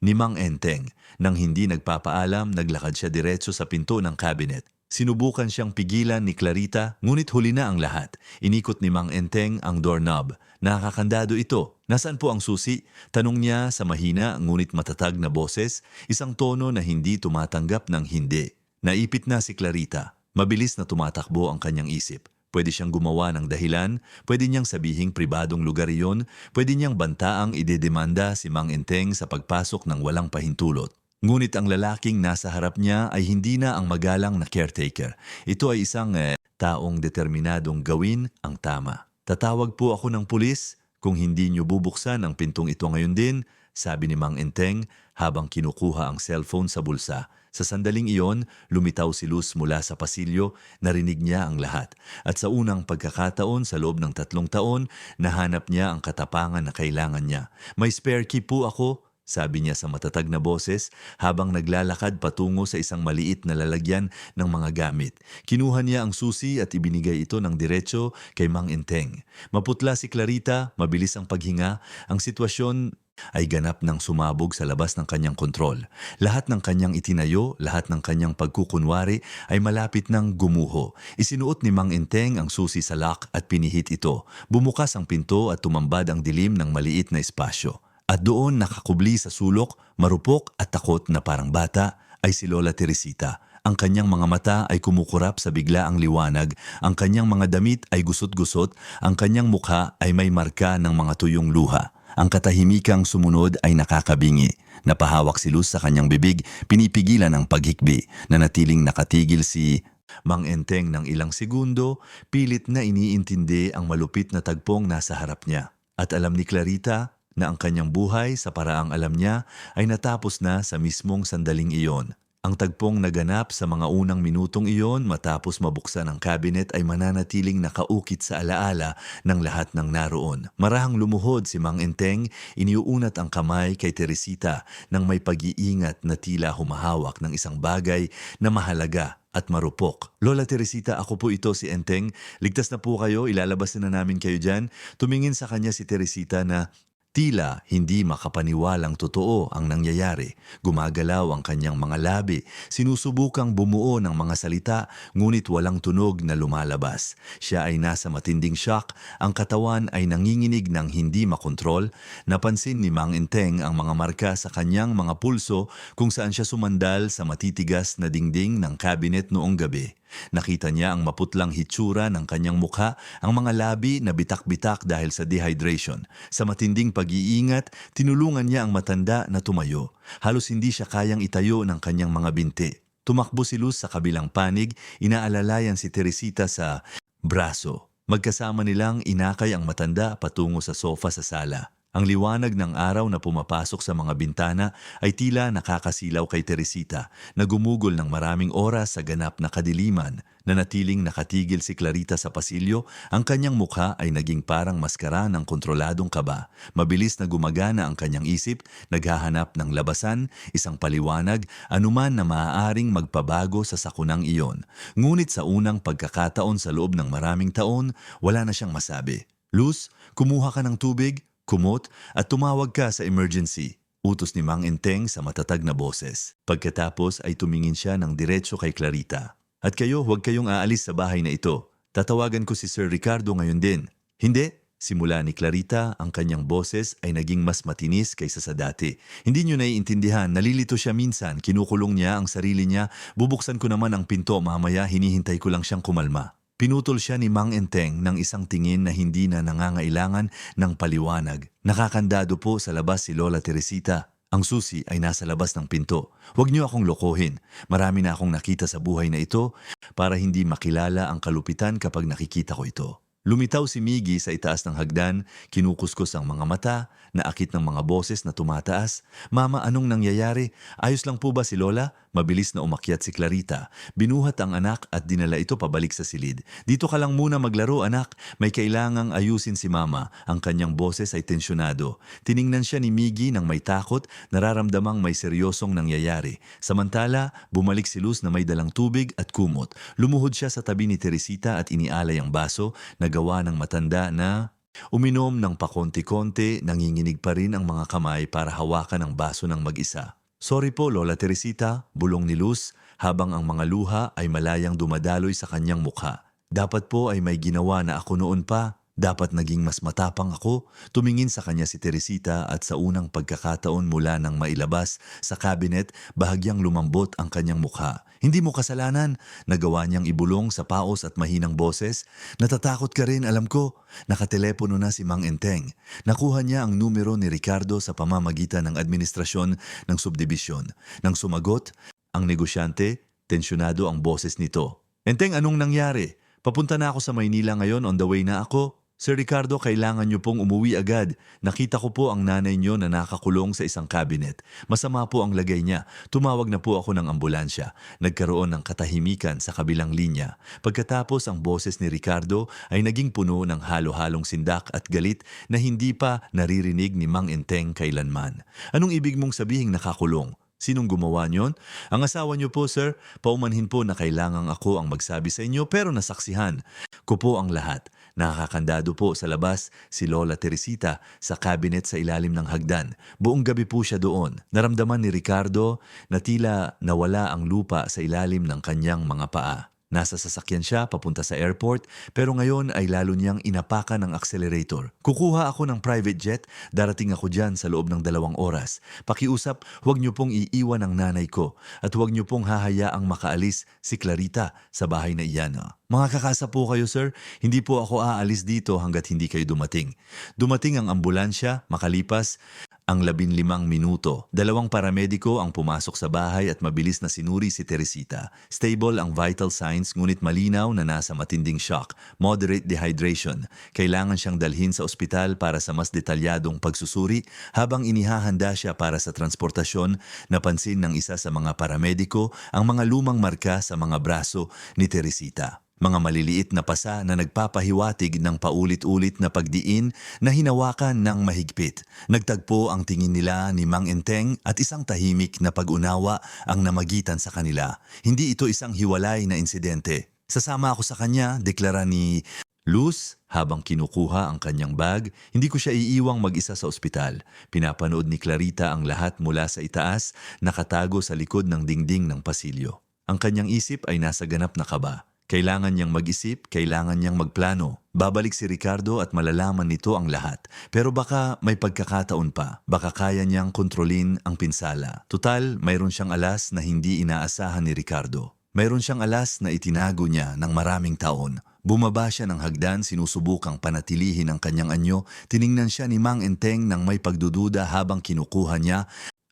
ni Mang Enteng. Nang hindi nagpapaalam, naglakad siya diretso sa pinto ng cabinet. Sinubukan siyang pigilan ni Clarita, ngunit huli na ang lahat. Inikot ni Mang Enteng ang doorknob. Nakakandado ito. Nasaan po ang susi? Tanong niya sa mahina ngunit matatag na boses, isang tono na hindi tumatanggap ng hindi. Naipit na si Clarita. Mabilis na tumatakbo ang kanyang isip. Pwede siyang gumawa ng dahilan, pwede niyang sabihing pribadong lugar iyon, pwede niyang bantaang idedemanda si Mang Enteng sa pagpasok ng walang pahintulot. Ngunit ang lalaking nasa harap niya ay hindi na ang magalang na caretaker. Ito ay isang taong determinadong gawin ang tama. Tatawag po ako ng pulis kung hindi niyo bubuksan ang pintong ito ngayon din, sabi ni Mang Enteng habang kinukuha ang cellphone sa bulsa. Sa sandaling iyon, lumitaw si Luz mula sa pasilyo, narinig niya ang lahat. At sa unang pagkakataon sa loob ng 3 taon, nahanap niya ang katapangan na kailangan niya. May spare key po ako, sabi niya sa matatag na boses habang naglalakad patungo sa isang maliit na lalagyan ng mga gamit. Kinuha niya ang susi at ibinigay ito ng diretso kay Mang Enteng. Maputla si Clarita, mabilis ang paghinga, ang sitwasyon ay ganap ng sumabog sa labas ng kanyang kontrol. Lahat ng kanyang itinayo, lahat ng kanyang pagkukunwari ay malapit ng gumuho. Isinuot ni Mang Enteng ang susi sa lock at pinihit ito. Bumukas ang pinto at tumambad ang dilim ng maliit na espasyo. At doon nakakubli sa sulok, marupok at takot na parang bata, ay si Lola Teresita. Ang kanyang mga mata ay kumukurap sa biglaang liwanag, ang kanyang mga damit ay gusot-gusot, ang kanyang mukha ay may marka ng mga tuyong luha. Ang katahimikang sumunod ay nakakabingi. Napahawak si Luz sa kanyang bibig, pinipigilan ang paghikbi. Nanatiling nakatigil si Mang Enteng ng ilang segundo, pilit na iniintindi ang malupit na tagpong nasa harap niya. At alam ni Clarita na ang kanyang buhay sa paraang alam niya ay natapos na sa mismong sandaling iyon. Ang tagpong naganap sa mga unang minutong iyon matapos mabuksan ang cabinet ay mananatiling nakaukit sa alaala ng lahat ng naroon. Marahang lumuhod si Mang Enteng, iniuunat ang kamay kay Teresita nang may pag-iingat na tila humahawak ng isang bagay na mahalaga at marupok. Lola Teresita, ako po ito si Enteng. Ligtas na po kayo, ilalabas na namin kayo dyan. Tumingin sa kanya si Teresita na tila hindi makapaniwalang totoo ang nangyayari. Gumagalaw ang kanyang mga labi. Sinusubukang bumuo ng mga salita, ngunit walang tunog na lumalabas. Siya ay nasa matinding shock. Ang katawan ay nanginginig ng hindi makontrol. Napansin ni Mang Enteng ang mga marka sa kanyang mga pulso kung saan siya sumandal sa matitigas na dingding ng cabinet noong gabi. Nakita niya ang maputlang hitsura ng kanyang mukha, ang mga labi na bitak-bitak dahil sa dehydration. Sa matinding pag-iingat, tinulungan niya ang matanda na tumayo. Halos hindi siya kayang itayo ng kanyang mga binti. Tumakbo si Luz sa kabilang panig, inaalalayan si Teresita sa braso. Magkasama nilang inakay ang matanda patungo sa sofa sa sala. Ang liwanag ng araw na pumapasok sa mga bintana ay tila nakakasilaw kay Teresita na gumugol ng maraming oras sa ganap na kadiliman. Nanatiling nakatigil si Clarita sa pasilyo, ang kanyang mukha ay naging parang maskara ng kontroladong kaba. Mabilis na gumagana ang kanyang isip, naghahanap ng labasan, isang paliwanag, anuman na maaaring magpabago sa sakunang iyon. Ngunit sa unang pagkakataon sa loob ng maraming taon, wala na siyang masabi. Luz, kumuha ka ng tubig, kumot at tumawag ka sa emergency. Utos ni Mang Enteng sa matatag na boses. Pagkatapos ay tumingin siya ng diretso kay Clarita. At kayo, huwag kayong aalis sa bahay na ito. Tatawagan ko si Sir Ricardo ngayon din. Hindi. Simula ni Clarita, ang kanyang boses ay naging mas matinis kaysa sa dati. Hindi niyo naiintindihan, nalilito siya minsan, kinukulong niya ang sarili niya, bubuksan ko naman ang pinto mamaya, hinihintay ko lang siyang kumalma. Pinutol siya ni Mang Enteng ng isang tingin na hindi na nangangailangan ng paliwanag. Nakakandado po sa labas si Lola Teresita. Ang susi ay nasa labas ng pinto. Huwag niyo akong lokohin. Marami na akong nakita sa buhay na ito para hindi makilala ang kalupitan kapag nakikita ko ito. Lumitaw si Miggy sa itaas ng hagdan, kinukuskus ang mga mata, naakit ng mga boses na tumataas. Mama, anong nangyayari? Ayos lang po ba si Lola? Mabilis na umakyat si Clarita. Binuhat ang anak at dinala ito pabalik sa silid. Dito ka lang muna maglaro, anak. May kailangang ayusin si Mama. Ang kanyang boses ay tensyonado. Tiningnan siya ni Miggy nang may takot, nararamdamang may seryosong nangyayari. Samantala, bumalik si Luz na may dalang tubig at kumot. Lumuhod siya sa tabi ni Teresita at inialay ang baso na gawa ng matanda na uminom ng pakonti-konti, nanginginig pa rin ang mga kamay para hawakan ang baso ng mag-isa. Sorry po, Lola Teresita, bulong ni Luz habang ang mga luha ay malayang dumadaloy sa kanyang mukha. Dapat po ay may ginawa na ako noon pa. Dapat naging mas matapang ako. Tumingin sa kanya si Teresita at sa unang pagkakataon mula nang mailabas sa cabinet, bahagyang lumambot ang kanyang mukha. Hindi mo kasalanan. Nagawa niyang ibulong sa paos at mahinang boses. Natatakot ka rin, alam ko. Nakatelepono na si Mang Enteng. Nakuha niya ang numero ni Ricardo sa pamamagitan ng administrasyon ng subdibisyon. Nang sumagot, ang negosyante, tensyonado ang boses nito. Enteng, anong nangyari? Papunta na ako sa Maynila ngayon, on the way na ako. Sir Ricardo, kailangan niyo pong umuwi agad. Nakita ko po ang nanay niyo na nakakulong sa isang cabinet. Masama po ang lagay niya. Tumawag na po ako ng ambulansya. Nagkaroon ng katahimikan sa kabilang linya. Pagkatapos ang boses ni Ricardo ay naging puno ng halo-halong sindak at galit na hindi pa naririnig ni Mang Enteng kailanman. Anong ibig mong sabihing nakakulong? Sinong gumawa niyon? Ang asawa niyo po, sir. Paumanhin po na kailangang ako ang magsabi sa inyo pero nasaksihan ko po ang lahat. Nakakandado po sa labas si Lola Teresita sa cabinet sa ilalim ng hagdan. Buong gabi po siya doon. Naramdaman ni Ricardo na tila nawala ang lupa sa ilalim ng kanyang mga paa. Nasa sasakyan siya papunta sa airport pero ngayon ay lalo niyang inapakan ng accelerator. Kukuha ako ng private jet, darating ako dyan sa loob ng 2 oras. Pakiusap, huwag niyo pong iiwan ang nanay ko at huwag niyo pong hahayaang makaalis si Clarita sa bahay na iyan. Makakakasa po kayo, sir. Hindi po ako aalis dito hanggat hindi kayo dumating. Dumating ang ambulansya, makalipas ang 15 minuto. 2 paramediko ang pumasok sa bahay at mabilis na sinuri si Teresita. Stable ang vital signs ngunit malinaw na nasa matinding shock, moderate dehydration. Kailangan siyang dalhin sa ospital para sa mas detalyadong pagsusuri. Habang inihahanda siya para sa transportasyon, napansin ng isa sa mga paramediko ang mga lumang marka sa mga braso ni Teresita. Mga maliliit na pasa na nagpapahiwatig ng paulit-ulit na pagdiin na hinawakan ng mahigpit. Nagtagpo ang tingin nila ni Mang Enteng at isang tahimik na pag-unawa ang namagitan sa kanila. Hindi ito isang hiwalay na insidente. Sasama ako sa kanya, deklara ni Luz habang kinukuha ang kanyang bag. Hindi ko siya iiwang mag-isa sa ospital. Pinapanood ni Clarita ang lahat mula sa itaas, nakatago sa likod ng dingding ng pasilyo. Ang kanyang isip ay nasa ganap na kaba. Kailangan niyang mag-isip, kailangan niyang magplano. Babalik si Ricardo at malalaman nito ang lahat. Pero baka may pagkakataon pa. Baka kaya niyang kontrolin ang pinsala. Tutal, mayroon siyang alas na hindi inaasahan ni Ricardo. Mayroon siyang alas na itinago niya ng maraming taon. Bumaba siya ng hagdan, sinusubukang panatilihin ang kanyang anyo. Tiningnan siya ni Mang Enteng nang may pagdududa habang kinukuha niya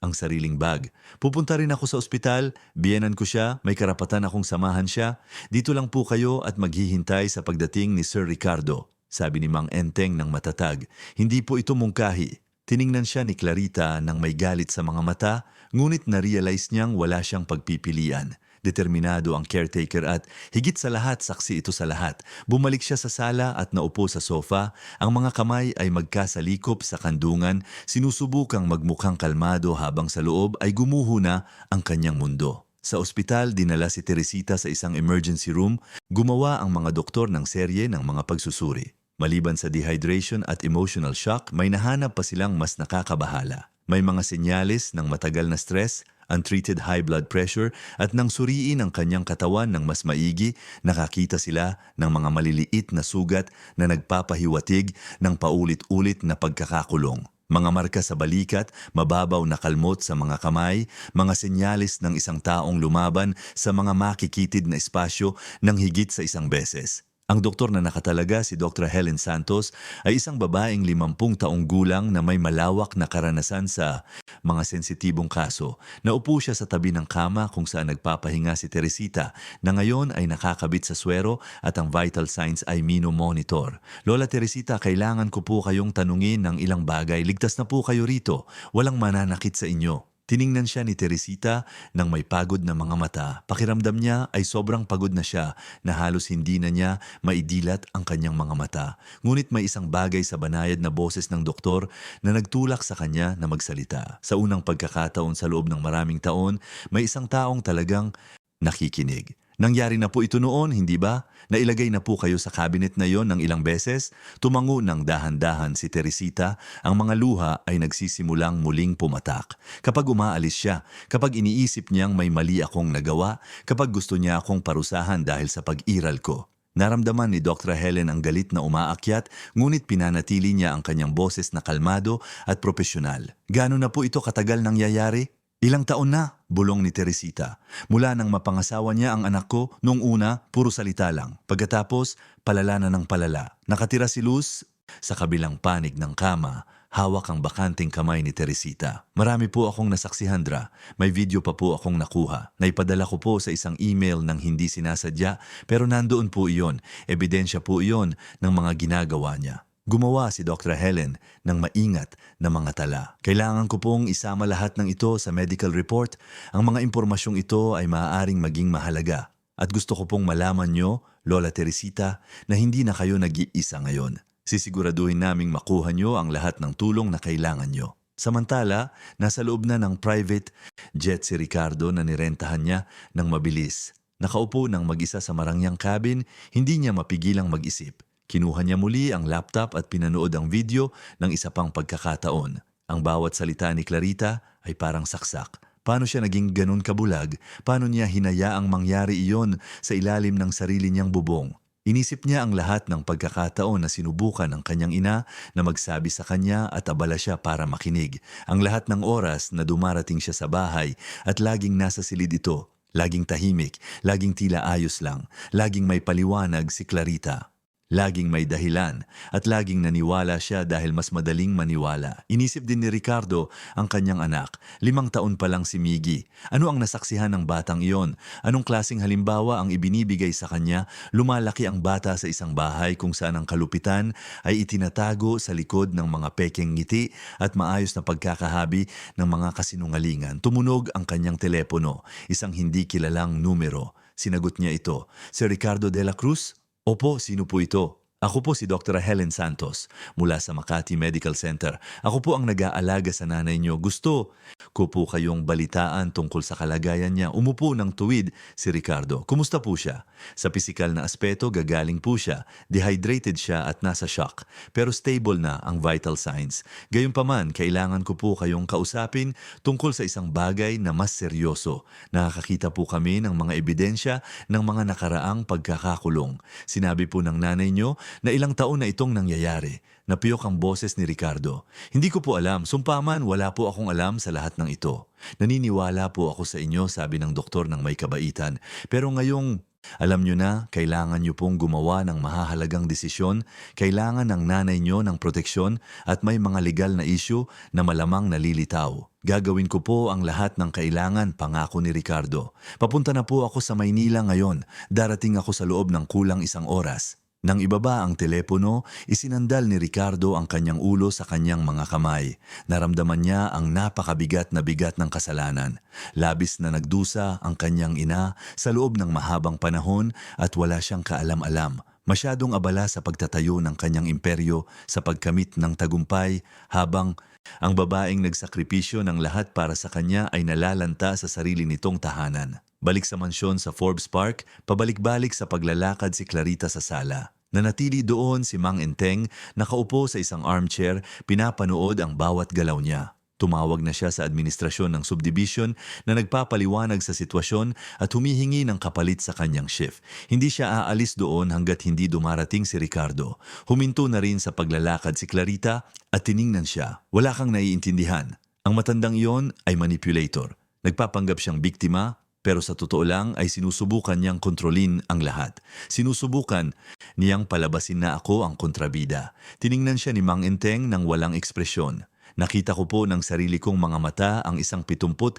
ang sariling bag. Pupunta rin ako sa ospital, biyenan ko siya, may karapatan akong samahan siya. Dito lang po kayo at maghihintay sa pagdating ni Sir Ricardo, sabi ni Mang Enteng ng matatag. Hindi po ito mungkahi. Tiningnan siya ni Clarita nang may galit sa mga mata, ngunit na-realize niyang wala siyang pagpipilian. Determinado ang caretaker at higit sa lahat saksi ito sa lahat. Bumalik siya sa sala at naupo sa sofa. Ang mga kamay ay magkasalikop sa kandungan, sinusubukang magmukhang kalmado habang sa loob ay gumuho na ang kanyang mundo. Sa ospital, dinala si Teresita sa isang emergency room. Gumawa ang mga doktor ng serye ng mga pagsusuri. Maliban sa dehydration at emotional shock, may nahanap pa silang mas nakakabahala. May mga senyales ng matagal na stress, untreated high blood pressure at nang suriin ang kanyang katawan ng mas maigi, nakakita sila ng mga maliliit na sugat na nagpapahiwatig ng paulit-ulit na pagkakakulong. Mga marka sa balikat, mababaw na kalmot sa mga kamay, mga senyales ng isang taong lumaban sa mga makikitid na espasyo ng higit sa isang beses. Ang doktor na nakatalaga, si Dr. Helen Santos, ay isang babaeng 50 taong gulang na may malawak na karanasan sa mga sensitibong kaso. Naupo siya sa tabi ng kama kung saan nagpapahinga si Teresita na ngayon ay nakakabit sa swero at ang vital signs ay mino-monitor. Lola Teresita, kailangan ko po kayong tanungin ng ilang bagay. Ligtas na po kayo rito. Walang mananakit sa inyo. Tiningnan siya ni Teresita nang may pagod na mga mata. Pakiramdam niya ay sobrang pagod na siya na halos hindi na niya maidilat ang kanyang mga mata. Ngunit may isang bagay sa banayad na boses ng doktor na nagtulak sa kanya na magsalita. Sa unang pagkakataon sa loob ng maraming taon, may isang taong talagang nakikinig. Nangyari na po ito noon, hindi ba? Nailagay na po kayo sa cabinet na yon ng ilang beses? Tumango ng dahan-dahan si Teresita, ang mga luha ay nagsisimulang muling pumatak. Kapag umaalis siya, kapag iniisip niyang may mali akong nagawa, kapag gusto niya akong parusahan dahil sa pag-iral ko. Naramdaman ni Dr. Helen ang galit na umaakyat, ngunit pinanatili niya ang kanyang boses na kalmado at propesyonal. Gaano na po ito katagal nangyayari? Ilang taon na, bulong ni Teresita. Mula nang mapangasawa niya ang anak ko, nung una, puro salita lang. Pagkatapos, palala na ng palala. Nakatira si Luz sa kabilang panig ng kama, hawak ang bakanting kamay ni Teresita. Marami po akong nasaksihanda. May video pa po akong nakuha. Naipadala ko po sa isang email ng hindi sinasadya, pero nandoon po iyon. Ebidensya po iyon ng mga ginagawa niya. Gumawa si Dr. Helen ng maingat na mga tala. Kailangan ko pong isama lahat ng ito sa medical report. Ang mga impormasyong ito ay maaaring maging mahalaga. At gusto ko pong malaman nyo, Lola Teresita, na hindi na kayo nag-iisa ngayon. Sisiguraduhin naming makuha nyo ang lahat ng tulong na kailangan nyo. Samantala, nasa loob na ng private jet si Ricardo na nirentahan niya ng mabilis. Nakaupo ng mag-isa sa marangyang cabin, hindi niya mapigilang mag-isip. Kinuha niya muli ang laptop at pinanood ang video ng isa pang pagkakataon. Ang bawat salita ni Clarita ay parang saksak. Paano siya naging ganun kabulag? Paano niya hinayaang mangyari iyon sa ilalim ng sarili niyang bubong? Inisip niya ang lahat ng pagkakataon na sinubukan ng kanyang ina na magsabi sa kanya at abala siya para makinig. Ang lahat ng oras na dumarating siya sa bahay at laging nasa silid ito. Laging tahimik, laging tila ayos lang, laging may paliwanag si Clarita. Laging may dahilan at laging naniwala siya dahil mas madaling maniwala. Inisip din ni Ricardo ang kanyang anak. 5 taon pa lang si Miggy. Ano ang nasaksihan ng batang iyon? Anong klaseng halimbawa ang ibinibigay sa kanya? Lumalaki ang bata sa isang bahay kung saan ang kalupitan ay itinatago sa likod ng mga pekeng ngiti at maayos na pagkakahabi ng mga kasinungalingan. Tumunog ang kanyang telepono, isang hindi kilalang numero. Sinagot niya ito. Si Ricardo de la Cruz? Opo, sino po ito? Ako po si Dr. Helen Santos mula sa Makati Medical Center. Ako po ang nag-aalaga sa nanay niyo. Gusto ko po kayong balitaan tungkol sa kalagayan niya. Umupo ng tuwid si Ricardo. Kumusta po siya? Sa pisikal na aspeto, gagaling po siya. Dehydrated siya at nasa shock. Pero stable na ang vital signs. Gayunpaman, kailangan ko po kayong kausapin tungkol sa isang bagay na mas seryoso. Nakakakita po kami ng mga ebidensya ng mga nakaraang pagkakakulong. Sinabi po ng nanay niyo na ilang taon na itong nangyayari. Napiyok ang boses ni Ricardo. Hindi ko po alam, sumpaman wala po akong alam sa lahat ng ito. Naniniwala po ako sa inyo, sabi ng doktor ng may kabaitan. Pero ngayong alam nyo na, kailangan nyo pong gumawa ng mahahalagang desisyon, kailangan ng nanay nyo ng proteksyon at may mga legal na issue na malamang nalilitaw. Gagawin ko po ang lahat ng kailangan, pangako ni Ricardo. Papunta na po ako sa Maynila ngayon. Darating ako sa loob ng kulang 1 oras. Nang ibaba ang telepono, isinandal ni Ricardo ang kanyang ulo sa kanyang mga kamay. Naramdaman niya ang napakabigat na bigat ng kasalanan. Labis na nagdusa ang kanyang ina sa loob ng mahabang panahon at wala siyang kaalam-alam. Masyadong abala sa pagtatayo ng kanyang imperyo sa pagkamit ng tagumpay habang ang babaeng nagsakripisyo ng lahat para sa kanya ay nalalanta sa sarili nitong tahanan. Balik sa mansyon sa Forbes Park, pabalik-balik sa paglalakad si Clarita sa sala. Nanatili doon si Mang Enteng, nakaupo sa isang armchair, pinapanood ang bawat galaw niya. Tumawag na siya sa administrasyon ng subdivision na nagpapaliwanag sa sitwasyon at humihingi ng kapalit sa kanyang shift. Hindi siya aalis doon hanggat hindi dumarating si Ricardo. Huminto na rin sa paglalakad si Clarita at tiningnan siya. Wala kang naiintindihan. Ang matandang iyon ay manipulator. Nagpapanggap siyang biktima Pero sa totoo lang ay sinusubukan niyang kontrolin ang lahat. Sinusubukan niyang palabasin na ako ang kontrabida. Tiningnan siya ni Mang Enteng ng walang ekspresyon. Nakita ko po ng sarili kong mga mata ang isang 73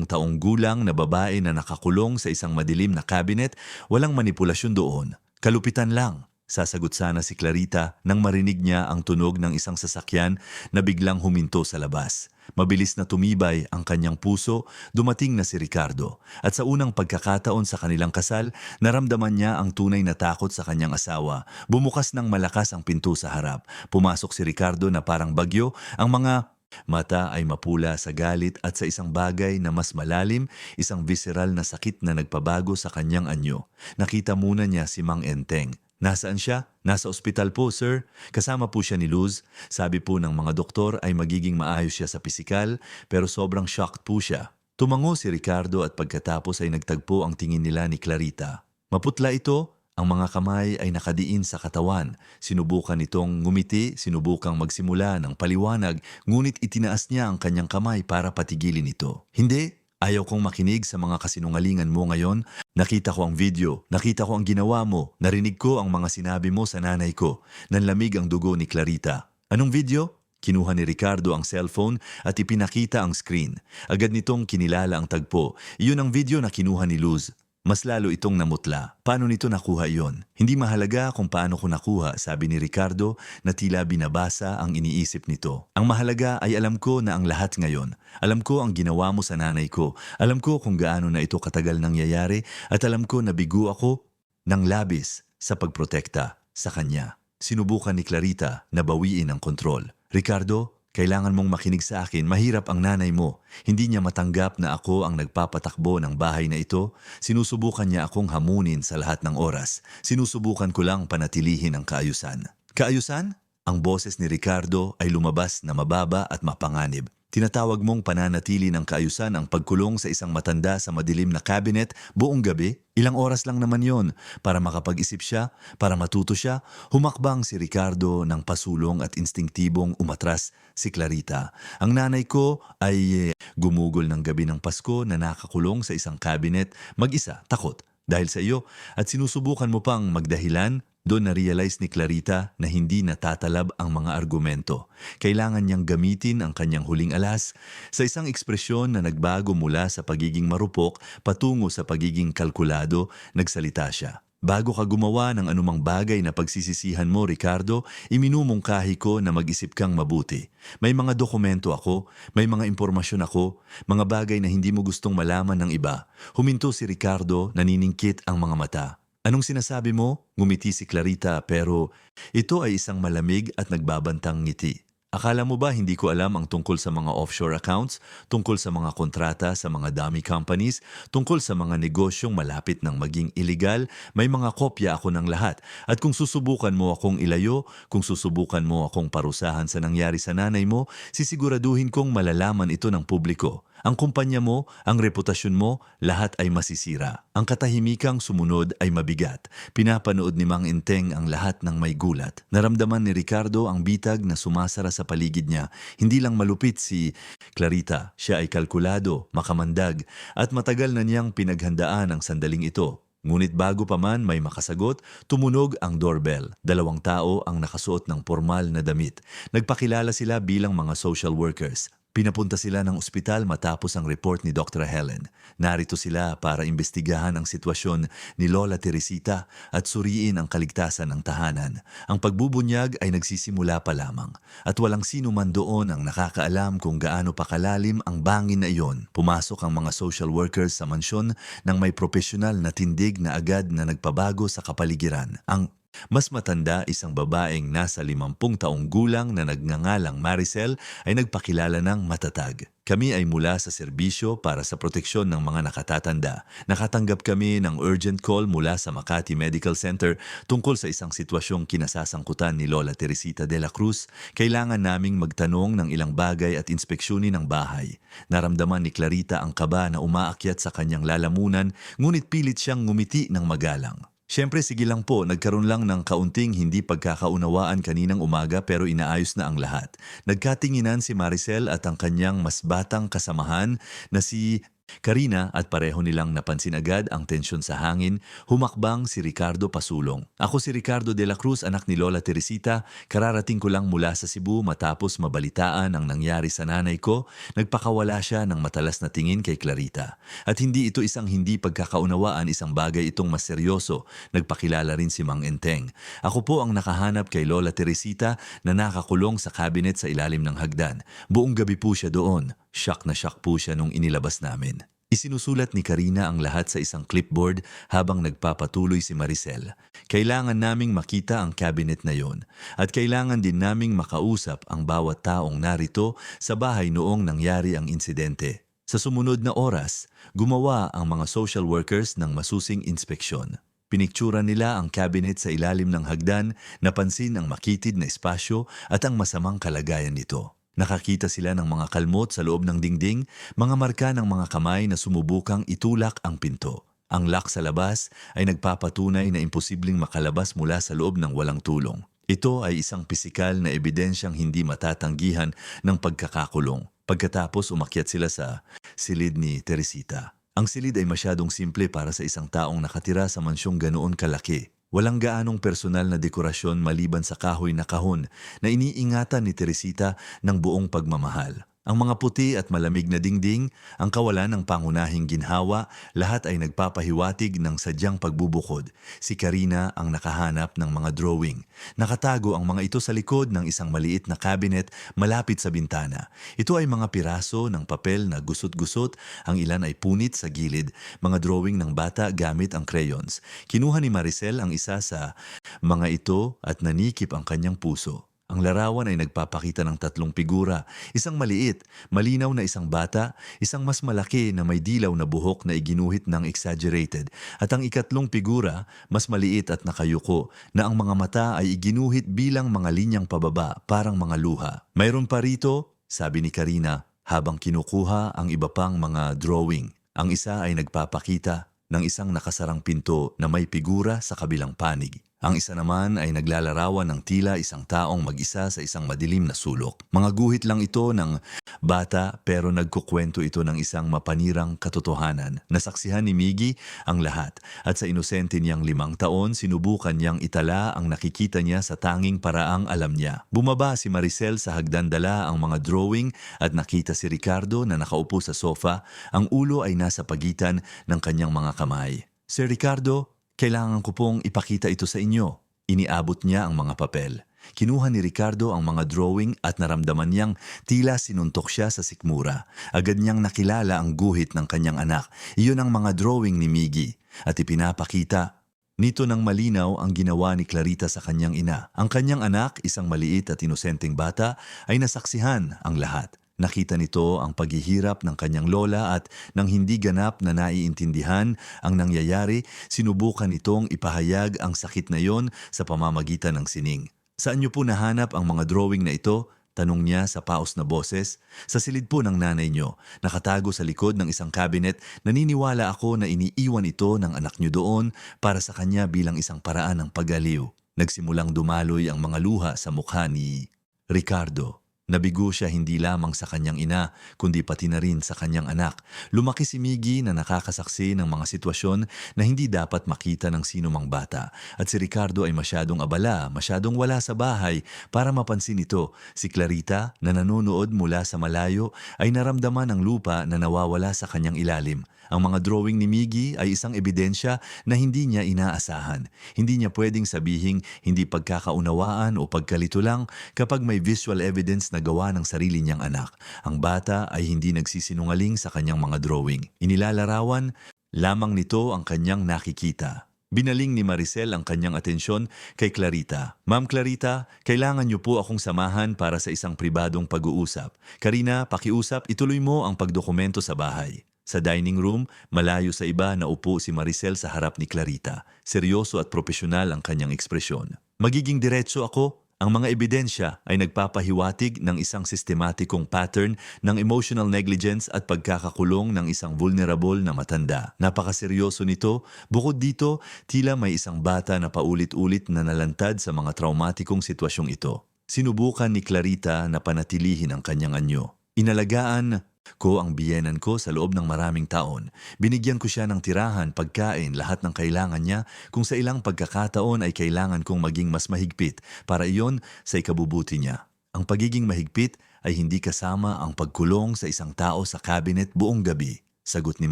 taong gulang na babae na nakakulong sa isang madilim na cabinet, walang manipulasyon doon. Kalupitan lang. Sasagot sana si Clarita nang marinig niya ang tunog ng isang sasakyan na biglang huminto sa labas. Mabilis na tumibay ang kanyang puso, dumating na si Ricardo. At sa unang pagkakataon sa kanilang kasal, naramdaman niya ang tunay na takot sa kanyang asawa. Bumukas ng malakas ang pinto sa harap. Pumasok si Ricardo na parang bagyo, ang mga mata ay mapula sa galit at sa isang bagay na mas malalim, isang visceral na sakit na nagpabago sa kanyang anyo. Nakita muna niya si Mang Enteng. Nasaan siya? Nasa ospital po, sir. Kasama po siya ni Luz. Sabi po ng mga doktor ay magiging maayos siya sa pisikal, pero sobrang shocked po siya. Tumango si Ricardo at pagkatapos ay nagtagpo ang tingin nila ni Clarita. Maputla ito, ang mga kamay ay nakadiin sa katawan. Sinubukan itong ngumiti, sinubukang magsimula ng paliwanag, ngunit itinaas niya ang kanyang kamay para patigilin ito. Hindi. Ayaw kong makinig sa mga kasinungalingan mo ngayon. Nakita ko ang video, nakita ko ang ginawa mo, narinig ko ang mga sinabi mo sa nanay ko. Nanlamig ang dugo ni Clarita. Anong video? Kinuha ni Ricardo ang cellphone at ipinakita ang screen. Agad nitong kinilala ang tagpo. Iyon ang video na kinuha ni Luz. Mas lalo itong namutla. Paano nito nakuha iyon? Hindi mahalaga kung paano ko nakuha, sabi ni Ricardo na tila binabasa ang iniisip nito. Ang mahalaga ay alam ko na ang lahat ngayon. Alam ko ang ginawa mo sa nanay ko. Alam ko kung gaano na ito katagal nangyayari at alam ko na bigo ako ng labis sa pagprotekta sa kanya. Sinubukan ni Clarita na bawiin ang kontrol. Ricardo, kailangan mong makinig sa akin, mahirap ang nanay mo. Hindi niya matanggap na ako ang nagpapatakbo ng bahay na ito. Sinusubukan niya akong hamunin sa lahat ng oras. Sinusubukan ko lang panatilihin ang kaayusan. Kaayusan? Ang boses ni Ricardo ay lumabas na mababa at mapanganib. Tinatawag mong pananatili ng kaayusan ang pagkulong sa isang matanda sa madilim na cabinet buong gabi? Ilang oras lang naman yon para makapag-isip siya, para matuto siya. Humakbang si Ricardo ng pasulong at instinktibong umatras si Clarita. Ang nanay ko ay gumugol ng gabi ng Pasko na nakakulong sa isang cabinet, mag-isa, takot. Dahil sa iyo at sinusubukan mo pang magdahilan, doon na-realize ni Clarita na hindi natatalab ang mga argumento. Kailangan niyang gamitin ang kanyang huling alas sa isang ekspresyon na nagbago mula sa pagiging marupok patungo sa pagiging kalkulado, nagsalita siya. Bago ka gumawa ng anumang bagay na pagsisisihan mo, Ricardo, iminumungkahi ko na mag-isip kang mabuti. May mga dokumento ako, may mga impormasyon ako, mga bagay na hindi mo gustong malaman ng iba. Huminto si Ricardo, naniningkit ang mga mata. Anong sinasabi mo? Ngumiti si Clarita pero ito ay isang malamig at nagbabantang ngiti. Akala mo ba hindi ko alam ang tungkol sa mga offshore accounts, tungkol sa mga kontrata sa mga dummy companies, tungkol sa mga negosyong malapit ng maging illegal? May mga kopya ako ng lahat. At kung susubukan mo akong ilayo, kung susubukan mo akong parusahan sa nangyari sa nanay mo, sisiguraduhin kong malalaman ito ng publiko. Ang kumpanya mo, ang reputasyon mo, lahat ay masisira. Ang katahimikang sumunod ay mabigat. Pinapanood ni Mang Enteng ang lahat ng may gulat. Naramdaman ni Ricardo ang bitag na sumasara sa paligid niya. Hindi lang malupit si Clarita, siya ay kalkulado, makamandag, at matagal na niyang pinaghandaan ang sandaling ito. Ngunit bago pa man may makasagot, tumunog ang doorbell. 2 tao ang nakasuot ng formal na damit. Nagpakilala sila bilang mga social workers. Pinapunta sila ng ospital matapos ang report ni Dr. Helen. Narito sila para imbestigahan ang sitwasyon ni Lola Teresita at suriin ang kaligtasan ng tahanan. Ang pagbubunyag ay nagsisimula pa lamang at walang sino man doon ang nakakaalam kung gaano pa kalalim ang bangin na iyon. Pumasok ang mga social workers sa mansyon ng may profesional na tindig na agad na nagpabago sa kapaligiran. Ang mas matanda, isang babaeng nasa 50 taong gulang na nagngangalang Maricel ay nagpakilala ng matatag. Kami ay mula sa serbisyo para sa proteksyon ng mga nakatatanda. Nakatanggap kami ng urgent call mula sa Makati Medical Center tungkol sa isang sitwasyong kinasasangkutan ni Lola Teresita de la Cruz. Kailangan naming magtanong ng ilang bagay at inspeksyonin ang bahay. Naramdaman ni Clarita ang kaba na umaakyat sa kanyang lalamunan, ngunit pilit siyang ngumiti ng magalang. Siyempre sige lang po, nagkaroon lang ng kaunting hindi pagkakaunawaan kaninang umaga pero inaayos na ang lahat. Nagkatinginan si Maricel at ang kanyang mas batang kasamahan na si Karina at pareho nilang napansin agad ang tensyon sa hangin, humakbang si Ricardo pasulong. Ako si Ricardo de la Cruz, anak ni Lola Teresita, kararating ko lang mula sa Cebu matapos mabalitaan ang nangyari sa nanay ko. Nagpakawala siya ng matalas na tingin kay Clarita. At hindi ito isang hindi pagkakaunawaan, isang bagay itong mas seryoso. Nagpakilala rin si Mang Enteng. Ako po ang nakahanap kay Lola Teresita na nakakulong sa cabinet sa ilalim ng hagdan. Buong gabi po siya doon. Shock na shock po siya nung inilabas namin. Isinusulat ni Karina ang lahat sa isang clipboard habang nagpapatuloy si Maricel. Kailangan naming makita ang cabinet na yon at kailangan din naming makausap ang bawat taong narito sa bahay noong nangyari ang insidente. Sa sumunod na oras, gumawa ang mga social workers ng masusing inspeksyon. Piniktura nila ang cabinet sa ilalim ng hagdan, napansin ang makitid na espasyo at ang masamang kalagayan nito. Nakakita sila ng mga kalmot sa loob ng dingding, mga marka ng mga kamay na sumubukang itulak ang pinto. Ang lock sa labas ay nagpapatunay na imposibleng makalabas mula sa loob ng walang tulong. Ito ay isang pisikal na ebidensyang hindi matatanggihan ng pagkakakulong. Pagkatapos umakyat sila sa silid ni Teresita. Ang silid ay masyadong simple para sa isang taong nakatira sa mansyong ganoon kalaki. Walang gaanong personal na dekorasyon maliban sa kahoy na kahon na iniingatan ni Teresita ng buong pagmamahal. Ang mga puti at malamig na dingding, ang kawalan ng pangunahing ginhawa, lahat ay nagpapahiwatig ng sadyang pagbubukod. Si Karina ang nakahanap ng mga drawing. Nakatago ang mga ito sa likod ng isang maliit na cabinet malapit sa bintana. Ito ay mga piraso ng papel na gusot-gusot, ang ilan ay punit sa gilid, mga drawing ng bata gamit ang crayons. Kinuha ni Maricel ang isa sa mga ito at nanikip ang kanyang puso. Ang larawan ay nagpapakita ng tatlong figura, isang maliit, malinaw na isang bata, isang mas malaki na may dilaw na buhok na iginuhit ng exaggerated, at ang ikatlong figura, mas maliit at nakayuko, na ang mga mata ay iginuhit bilang mga linyang pababa, parang mga luha. Mayroon pa rito, sabi ni Karina, habang kinukuha ang iba pang mga drawing. Ang isa ay nagpapakita ng isang nakasarang pinto na may figura sa kabilang panig. Ang isa naman ay naglalarawan ng tila isang taong mag-isa sa isang madilim na sulok. Mga guhit lang ito ng bata pero nagkukwento ito ng isang mapanirang katotohanan. Nasaksihan ni Miggy ang lahat at sa inosente niyang 5 taon sinubukan niyang itala ang nakikita niya sa tanging paraang alam niya. Bumaba si Maricel sa hagdan, dala ang mga drawing at nakita si Ricardo na nakaupo sa sofa, ang ulo ay nasa pagitan ng kanyang mga kamay. Sir Ricardo, kailangan ko pong ipakita ito sa inyo. Iniabot niya ang mga papel. Kinuha ni Ricardo ang mga drawing at naramdaman niyang tila sinuntok siya sa sikmura. Agad niyang nakilala ang guhit ng kanyang anak. Iyon ang mga drawing ni Miggy. At ipinapakita nito ng malinaw ang ginawa ni Clarita sa kanyang ina. Ang kanyang anak, isang maliit at inosenteng bata, ay nasaksihan ang lahat. Nakita nito ang paghihirap ng kanyang lola at nang hindi ganap na naiintindihan ang nangyayari, sinubukan itong ipahayag ang sakit na yon sa pamamagitan ng sining. Saan niyo po nahanap ang mga drawing na ito? Tanong niya sa paos na boses. Sa silid po ng nanay niyo, nakatago sa likod ng isang cabinet, naniniwala ako na iniiwan ito ng anak niyo doon para sa kanya bilang isang paraan ng pag-aliw. Nagsimulang dumaloy ang mga luha sa mukha ni Ricardo. Nabigo siya hindi lamang sa kanyang ina, kundi pati na rin sa kanyang anak. Lumaki si Miggy na nakakasaksi ng mga sitwasyon na hindi dapat makita ng sino mang bata. At si Ricardo ay masyadong abala, masyadong wala sa bahay para mapansin ito. Si Clarita, na nanonood mula sa malayo, ay naramdaman ang lupa na nawawala sa kanyang ilalim. Ang mga drawing ni Miggy ay isang ebidensya na hindi niya inaasahan. Hindi niya pwedeng sabihing hindi pagkakaunawaan o pagkalito lang kapag may visual evidence na gawa ng sarili niyang anak. Ang bata ay hindi nagsisinungaling sa kanyang mga drawing. Inilalarawan lamang nito ang kanyang nakikita. Binaling ni Maricel ang kanyang atensyon kay Clarita. Ma'am Clarita, kailangan niyo po akong samahan para sa isang pribadong pag-uusap. Karina, pakiusap, ituloy mo ang pagdokumento sa bahay. Sa dining room, malayo sa iba, naupo si Maricel sa harap ni Clarita. Seryoso at propesyonal ang kanyang ekspresyon. Magiging diretso ako. Ang mga ebidensya ay nagpapahiwatig ng isang sistematikong pattern ng emotional negligence at pagkakakulong ng isang vulnerable na matanda. Napakaseryoso nito. Bukod dito, tila may isang bata na paulit-ulit na nalantad sa mga traumatikong sitwasyong ito. Sinubukan ni Clarita na panatilihin ang kanyang anyo. Inalagaan Ko ang biyenan ko sa loob ng maraming taon. Binigyan ko siya ng tirahan, pagkain, lahat ng kailangan niya kung sa ilang pagkakataon ay kailangan kong maging mas mahigpit para iyon sa ikabubuti niya. Ang pagiging mahigpit ay hindi kasama ang pagkulong sa isang tao sa cabinet buong gabi, sagot ni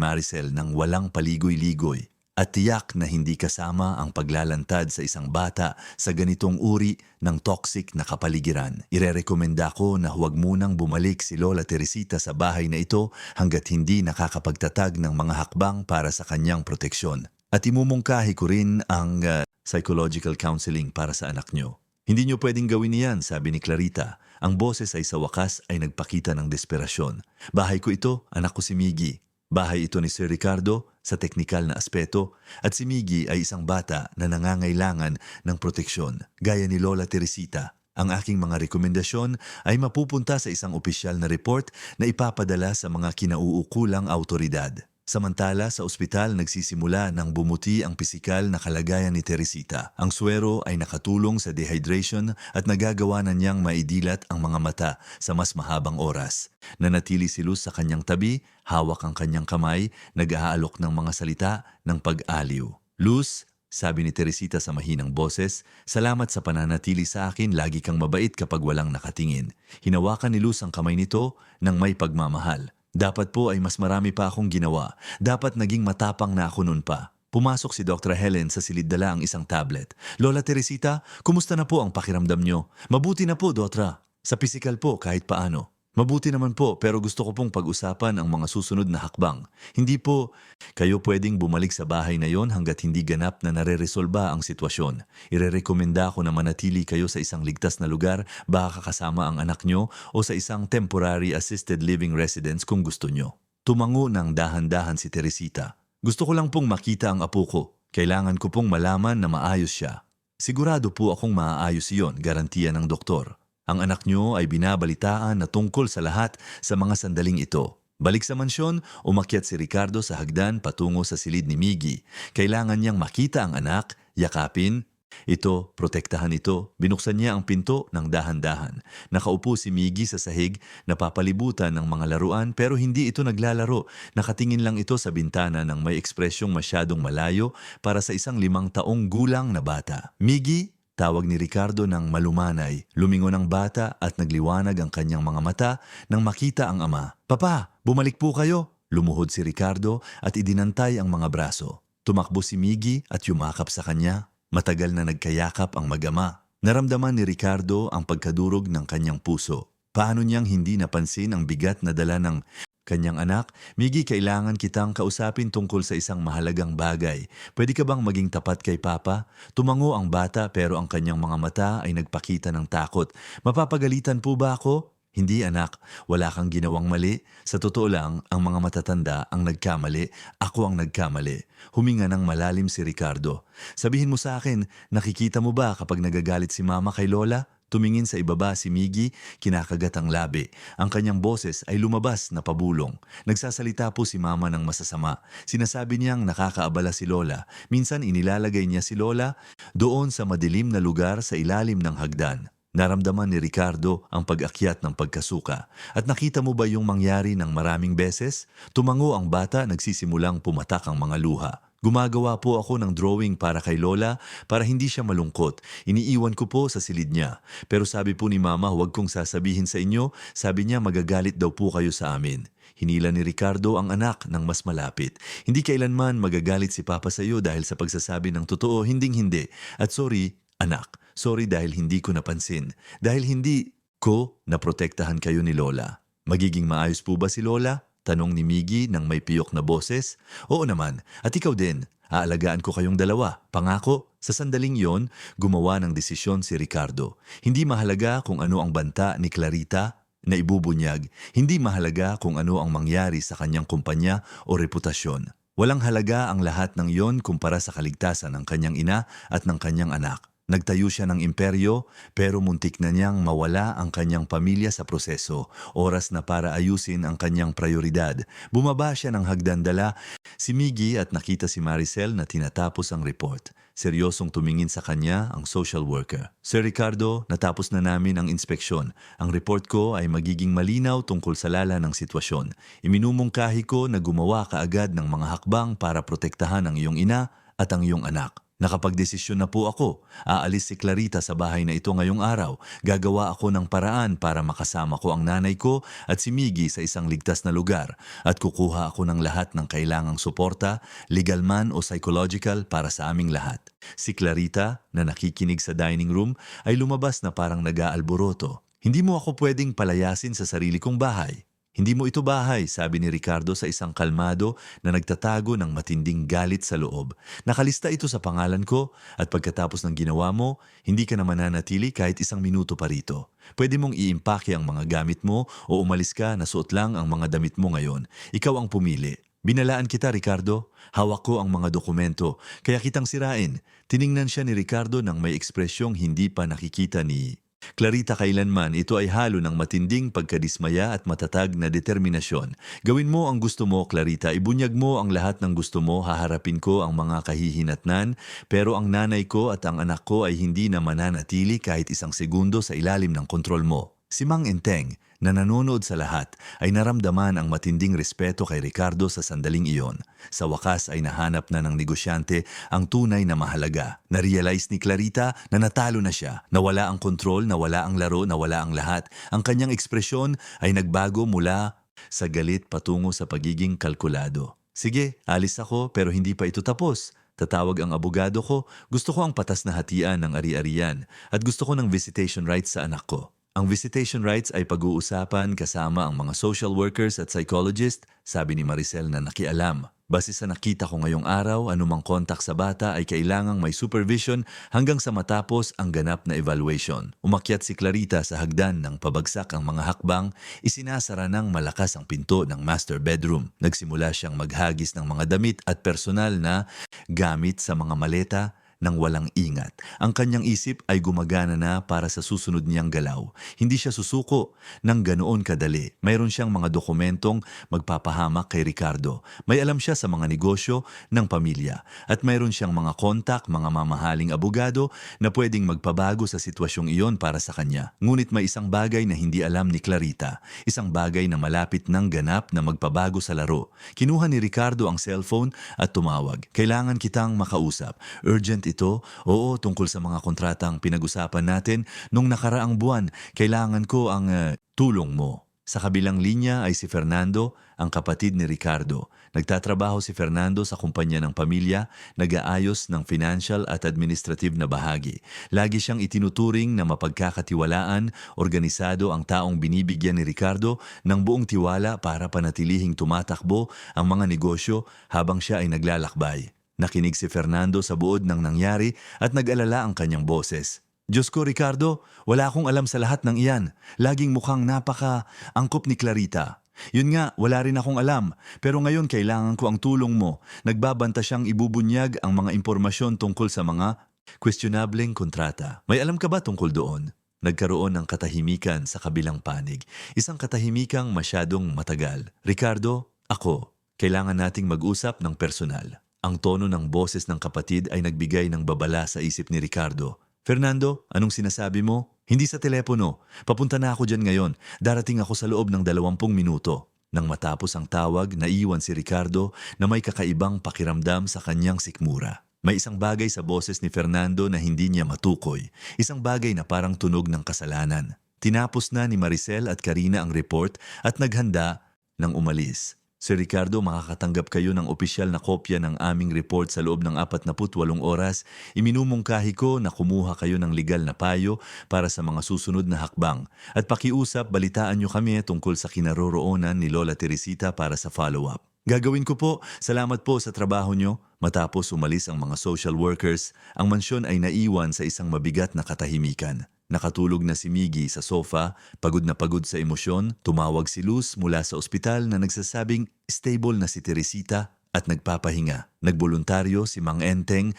Maricel nang walang paligoy-ligoy. At tiyak na hindi kasama ang paglalantad sa isang bata sa ganitong uri ng toxic na kapaligiran. Irerekomenda ko na huwag munang bumalik si Lola Teresita sa bahay na ito hanggat hindi nakakapagtatag ng mga hakbang para sa kanyang proteksyon. At imumungkahi ko rin ang psychological counseling para sa anak nyo. Hindi nyo pwedeng gawin niyan, sabi ni Clarita. Ang boses ay sa wakas ay nagpakita ng desperasyon. Bahay ko ito, anak ko si Miggy. Bahay ito ni Sir Ricardo sa teknikal na aspeto at si Miggy ay isang bata na nangangailangan ng proteksyon, gaya ni Lola Teresita. Ang aking mga rekomendasyon ay mapupunta sa isang opisyal na report na ipapadala sa mga kinauukulang autoridad. Samantala, sa ospital nagsisimula ng bumuti ang pisikal na kalagayan ni Teresita. Ang suwero ay nakatulong sa dehydration at nagagawa na niyang maidilat ang mga mata sa mas mahabang oras. Nanatili si Luz sa kanyang tabi, hawak ang kanyang kamay, nag-aalok ng mga salita ng pag-aliw. Luz, sabi ni Teresita sa mahinang boses, salamat sa pananatili sa akin, lagi kang mabait kapag walang nakatingin. Hinawakan ni Luz ang kamay nito ng may pagmamahal. Dapat po ay mas marami pa akong ginawa. Dapat naging matapang na ako noon pa. Pumasok si Dr. Helen sa silid dala ang isang tablet. Lola Teresita, kumusta na po ang pakiramdam nyo? Mabuti na po, Dotra. Sa pisikal po kahit paano. Mabuti naman po pero gusto ko pong pag-usapan ang mga susunod na hakbang. Hindi po kayo pwedeng bumalik sa bahay na yon hanggat hindi ganap na nare-resolba ang sitwasyon. Irerekomenda ko na manatili kayo sa isang ligtas na lugar, baka kasama ang anak nyo o sa isang temporary assisted living residence kung gusto nyo. Tumango ng dahan-dahan si Teresita. Gusto ko lang pong makita ang apo ko. Kailangan ko pong malaman na maayos siya. Sigurado po akong maaayos iyon, garantiya ng doktor. Ang anak nyo ay binabalitaan na tungkol sa lahat sa mga sandaling ito. Balik sa mansyon, umakyat si Ricardo sa hagdan patungo sa silid ni Miggy. Kailangan niyang makita ang anak, yakapin. Ito, protektahan ito. Binuksan niya ang pinto ng dahan-dahan. Nakaupo si Miggy sa sahig, napapalibutan ng mga laruan pero hindi ito naglalaro. Nakatingin lang ito sa bintana ng may ekspresyong masyadong malayo para sa isang 5 taong gulang na bata. Miggy, tawag ni Ricardo ng malumanay. Lumingon ang bata at nagliwanag ang kanyang mga mata nang makita ang ama. Papa, bumalik po kayo. Lumuhod si Ricardo at idinantay ang mga braso. Tumakbo si Miggy at yumakap sa kanya. Matagal na nagkayakap ang mag-ama. Naramdaman ni Ricardo ang pagkadurog ng kanyang puso. Paano niyang hindi napansin ang bigat na dala ng kanyang anak? Miggy, kailangan kitang kausapin tungkol sa isang mahalagang bagay. Pwede ka bang maging tapat kay Papa? Tumango ang bata pero ang kanyang mga mata ay nagpakita ng takot. Mapapagalitan po ba ako? Hindi anak, wala kang ginawang mali. Sa totoo lang, ang mga matatanda ang nagkamali. Ako ang nagkamali. Huminga ng malalim si Ricardo. Sabihin mo sa akin, nakikita mo ba kapag nagagalit si Mama kay Lola? Tumingin sa ibaba si Miggy, kinakagat ang labi. Ang kanyang boses ay lumabas na pabulong. Nagsasalita po si Mama ng masasama. Sinasabi niyang nakakaabala si Lola. Minsan inilalagay niya si Lola doon sa madilim na lugar sa ilalim ng hagdan. Naramdaman ni Ricardo ang pag-akyat ng pagkasuka. At nakita mo ba yung mangyari ng maraming beses? Tumango ang bata, nagsisimulang pumatak ang mga luha. Gumagawa po ako ng drawing para kay Lola para hindi siya malungkot. Iniiwan ko po sa silid niya. Pero sabi po ni Mama, huwag kong sasabihin sa inyo. Sabi niya magagalit daw po kayo sa amin. Hinila ni Ricardo ang anak ng mas malapit. Hindi kailanman magagalit si Papa sa iyo dahil sa pagsasabi ng totoo, hinding-hindi. At sorry, anak. Sorry dahil hindi ko napansin. Dahil hindi ko naprotektahan kayo ni Lola. Magiging maayos po ba si Lola? Tanong ni Miggy ng may piyok na boses. Oo naman, at ikaw din. Aalagaan ko kayong dalawa. Pangako. Sa sandaling yon, gumawa ng desisyon si Ricardo. Hindi mahalaga kung ano ang banta ni Clarita na ibubunyag. Hindi mahalaga kung ano ang mangyari sa kanyang kumpanya o reputasyon. Walang halaga ang lahat ng yon kumpara sa kaligtasan ng kanyang ina at ng kanyang anak. Nagtayo siya ng imperyo pero muntik na niyang mawala ang kanyang pamilya sa proseso. Oras na para ayusin ang kanyang prioridad. Bumaba siya ng hagdandala si Miggy at nakita si Maricel na tinatapos ang report. Seryosong tumingin sa kanya ang social worker. Sir Ricardo, natapos na namin ang inspeksyon. Ang report ko ay magiging malinaw tungkol sa lala ng sitwasyon. Iminumungkahi ko na gumawa kaagad ng mga hakbang para protektahan ang iyong ina at ang iyong anak. Nakapagdesisyon na po ako. Aalis si Clarita sa bahay na ito ngayong araw. Gagawa ako ng paraan para makasama ko ang nanay ko at si Miggy sa isang ligtas na lugar. At kukuha ako ng lahat ng kailangang suporta, legal man o psychological para sa aming lahat. Si Clarita, na nakikinig sa dining room, ay lumabas na parang nag-aalboroto. Hindi mo ako pwedeng palayasin sa sarili kong bahay. Hindi mo ito bahay, sabi ni Ricardo sa isang kalmado na nagtatago ng matinding galit sa loob. Nakalista ito sa pangalan ko at pagkatapos ng ginawa mo, hindi ka na mananatili kahit isang minuto pa rito. Pwede mong iimpake ang mga gamit mo o umalis ka na suot lang ang mga damit mo ngayon. Ikaw ang pumili. Binalaan kita, Ricardo. Hawak ko ang mga dokumento, kaya kitang sirain. Tiningnan siya ni Ricardo nang may ekspresyong hindi pa nakikita ni Clarita kailanman. Ito ay halo ng matinding pagkadismaya at matatag na determinasyon. Gawin mo ang gusto mo, Clarita. Ibunyag mo ang lahat ng gusto mo. Haharapin ko ang mga kahihinatnan. Pero ang nanay ko at ang anak ko ay hindi na mananatili kahit isang segundo sa ilalim ng kontrol mo. Si Mang Enteng, na nanonood sa lahat, ay naramdaman ang matinding respeto kay Ricardo sa sandaling iyon. Sa wakas ay nahanap na ng negosyante ang tunay na mahalaga. Na-realize ni Clarita na natalo na siya. Nawala ang kontrol, nawala ang laro, nawala ang lahat. Ang kanyang ekspresyon ay nagbago mula sa galit patungo sa pagiging kalkulado. Sige, alis ako pero hindi pa ito tapos. Tatawag ang abogado ko, gusto ko ang patas na hatian ng ari-arian at gusto ko ng visitation rights sa anak ko. Ang visitation rights ay pag-uusapan kasama ang mga social workers at psychologist, sabi ni Maricel na nakialam. Base sa nakita ko ngayong araw, anumang kontak sa bata ay kailangang may supervision hanggang sa matapos ang ganap na evaluation. Umakyat si Clarita sa hagdan ng pabagsak ang mga hakbang, isinasara ng malakas ang pinto ng master bedroom. Nagsimula siyang maghagis ng mga damit at personal na gamit sa mga maleta nang walang ingat. Ang kanyang isip ay gumagana na para sa susunod niyang galaw. Hindi siya susuko ng ganoon kadali. Mayroon siyang mga dokumentong magpapahamak kay Ricardo. May alam siya sa mga negosyo ng pamilya. At mayroon siyang mga kontak, mga mamahaling abogado na pwedeng magpabago sa sitwasyong iyon para sa kanya. Ngunit may isang bagay na hindi alam ni Clarita. Isang bagay na malapit ng ganap na magpabago sa laro. Kinuha ni Ricardo ang cellphone at tumawag. Kailangan kitang makausap. Urgent ito? Oo, tungkol sa mga kontratang pinag-usapan natin nung nakaraang buwan. Kailangan ko ang tulong mo. Sa kabilang linya ay si Fernando, ang kapatid ni Ricardo. Nagtatrabaho si Fernando sa kumpanya ng pamilya, nag-aayos ng financial at administrative na bahagi. Lagi siyang itinuturing na mapagkakatiwalaan, organisado ang taong binibigyan ni Ricardo ng buong tiwala para panatilihing tumatakbo ang mga negosyo habang siya ay naglalakbay. Nakinig si Fernando sa buod ng nangyari at nag-alala ang kanyang boses. Diyos ko, Ricardo, wala akong alam sa lahat ng iyan. Laging mukhang napaka-angkop ni Clarita. Yun nga, wala rin akong alam. Pero ngayon kailangan ko ang tulong mo. Nagbabanta siyang ibubunyag ang mga impormasyon tungkol sa mga questionableng kontrata. May alam ka ba tungkol doon? Nagkaroon ng katahimikan sa kabilang panig. Isang katahimikang masyadong matagal. Ricardo, ako, kailangan nating mag-usap ng personal. Ang tono ng boses ng kapatid ay nagbigay ng babala sa isip ni Ricardo. Fernando, anong sinasabi mo? Hindi sa telepono. Papunta na ako dyan ngayon. Darating ako sa loob ng 20 minuto. Nang matapos ang tawag, naiwan si Ricardo na may kakaibang pakiramdam sa kanyang sikmura. May isang bagay sa boses ni Fernando na hindi niya matukoy. Isang bagay na parang tunog ng kasalanan. Tinapos na ni Maricel at Karina ang report at naghanda ng umalis. Sir Ricardo, makakatanggap kayo ng opisyal na kopya ng aming report sa loob ng 48 oras. Iminumungkahi ko na kumuha kayo ng legal na payo para sa mga susunod na hakbang. At pakiusap, balitaan nyo kami tungkol sa kinaroroonan ni Lola Teresita para sa follow-up. Gagawin ko po. Salamat po sa trabaho nyo. Matapos umalis ang mga social workers, ang mansyon ay naiwan sa isang mabigat na katahimikan. Nakatulog na si Miggy sa sofa, pagod na pagod sa emosyon. Tumawag si Luz mula sa ospital na nagsasabing stable na si Teresita at nagpapahinga. Nagboluntaryo si Mang Enteng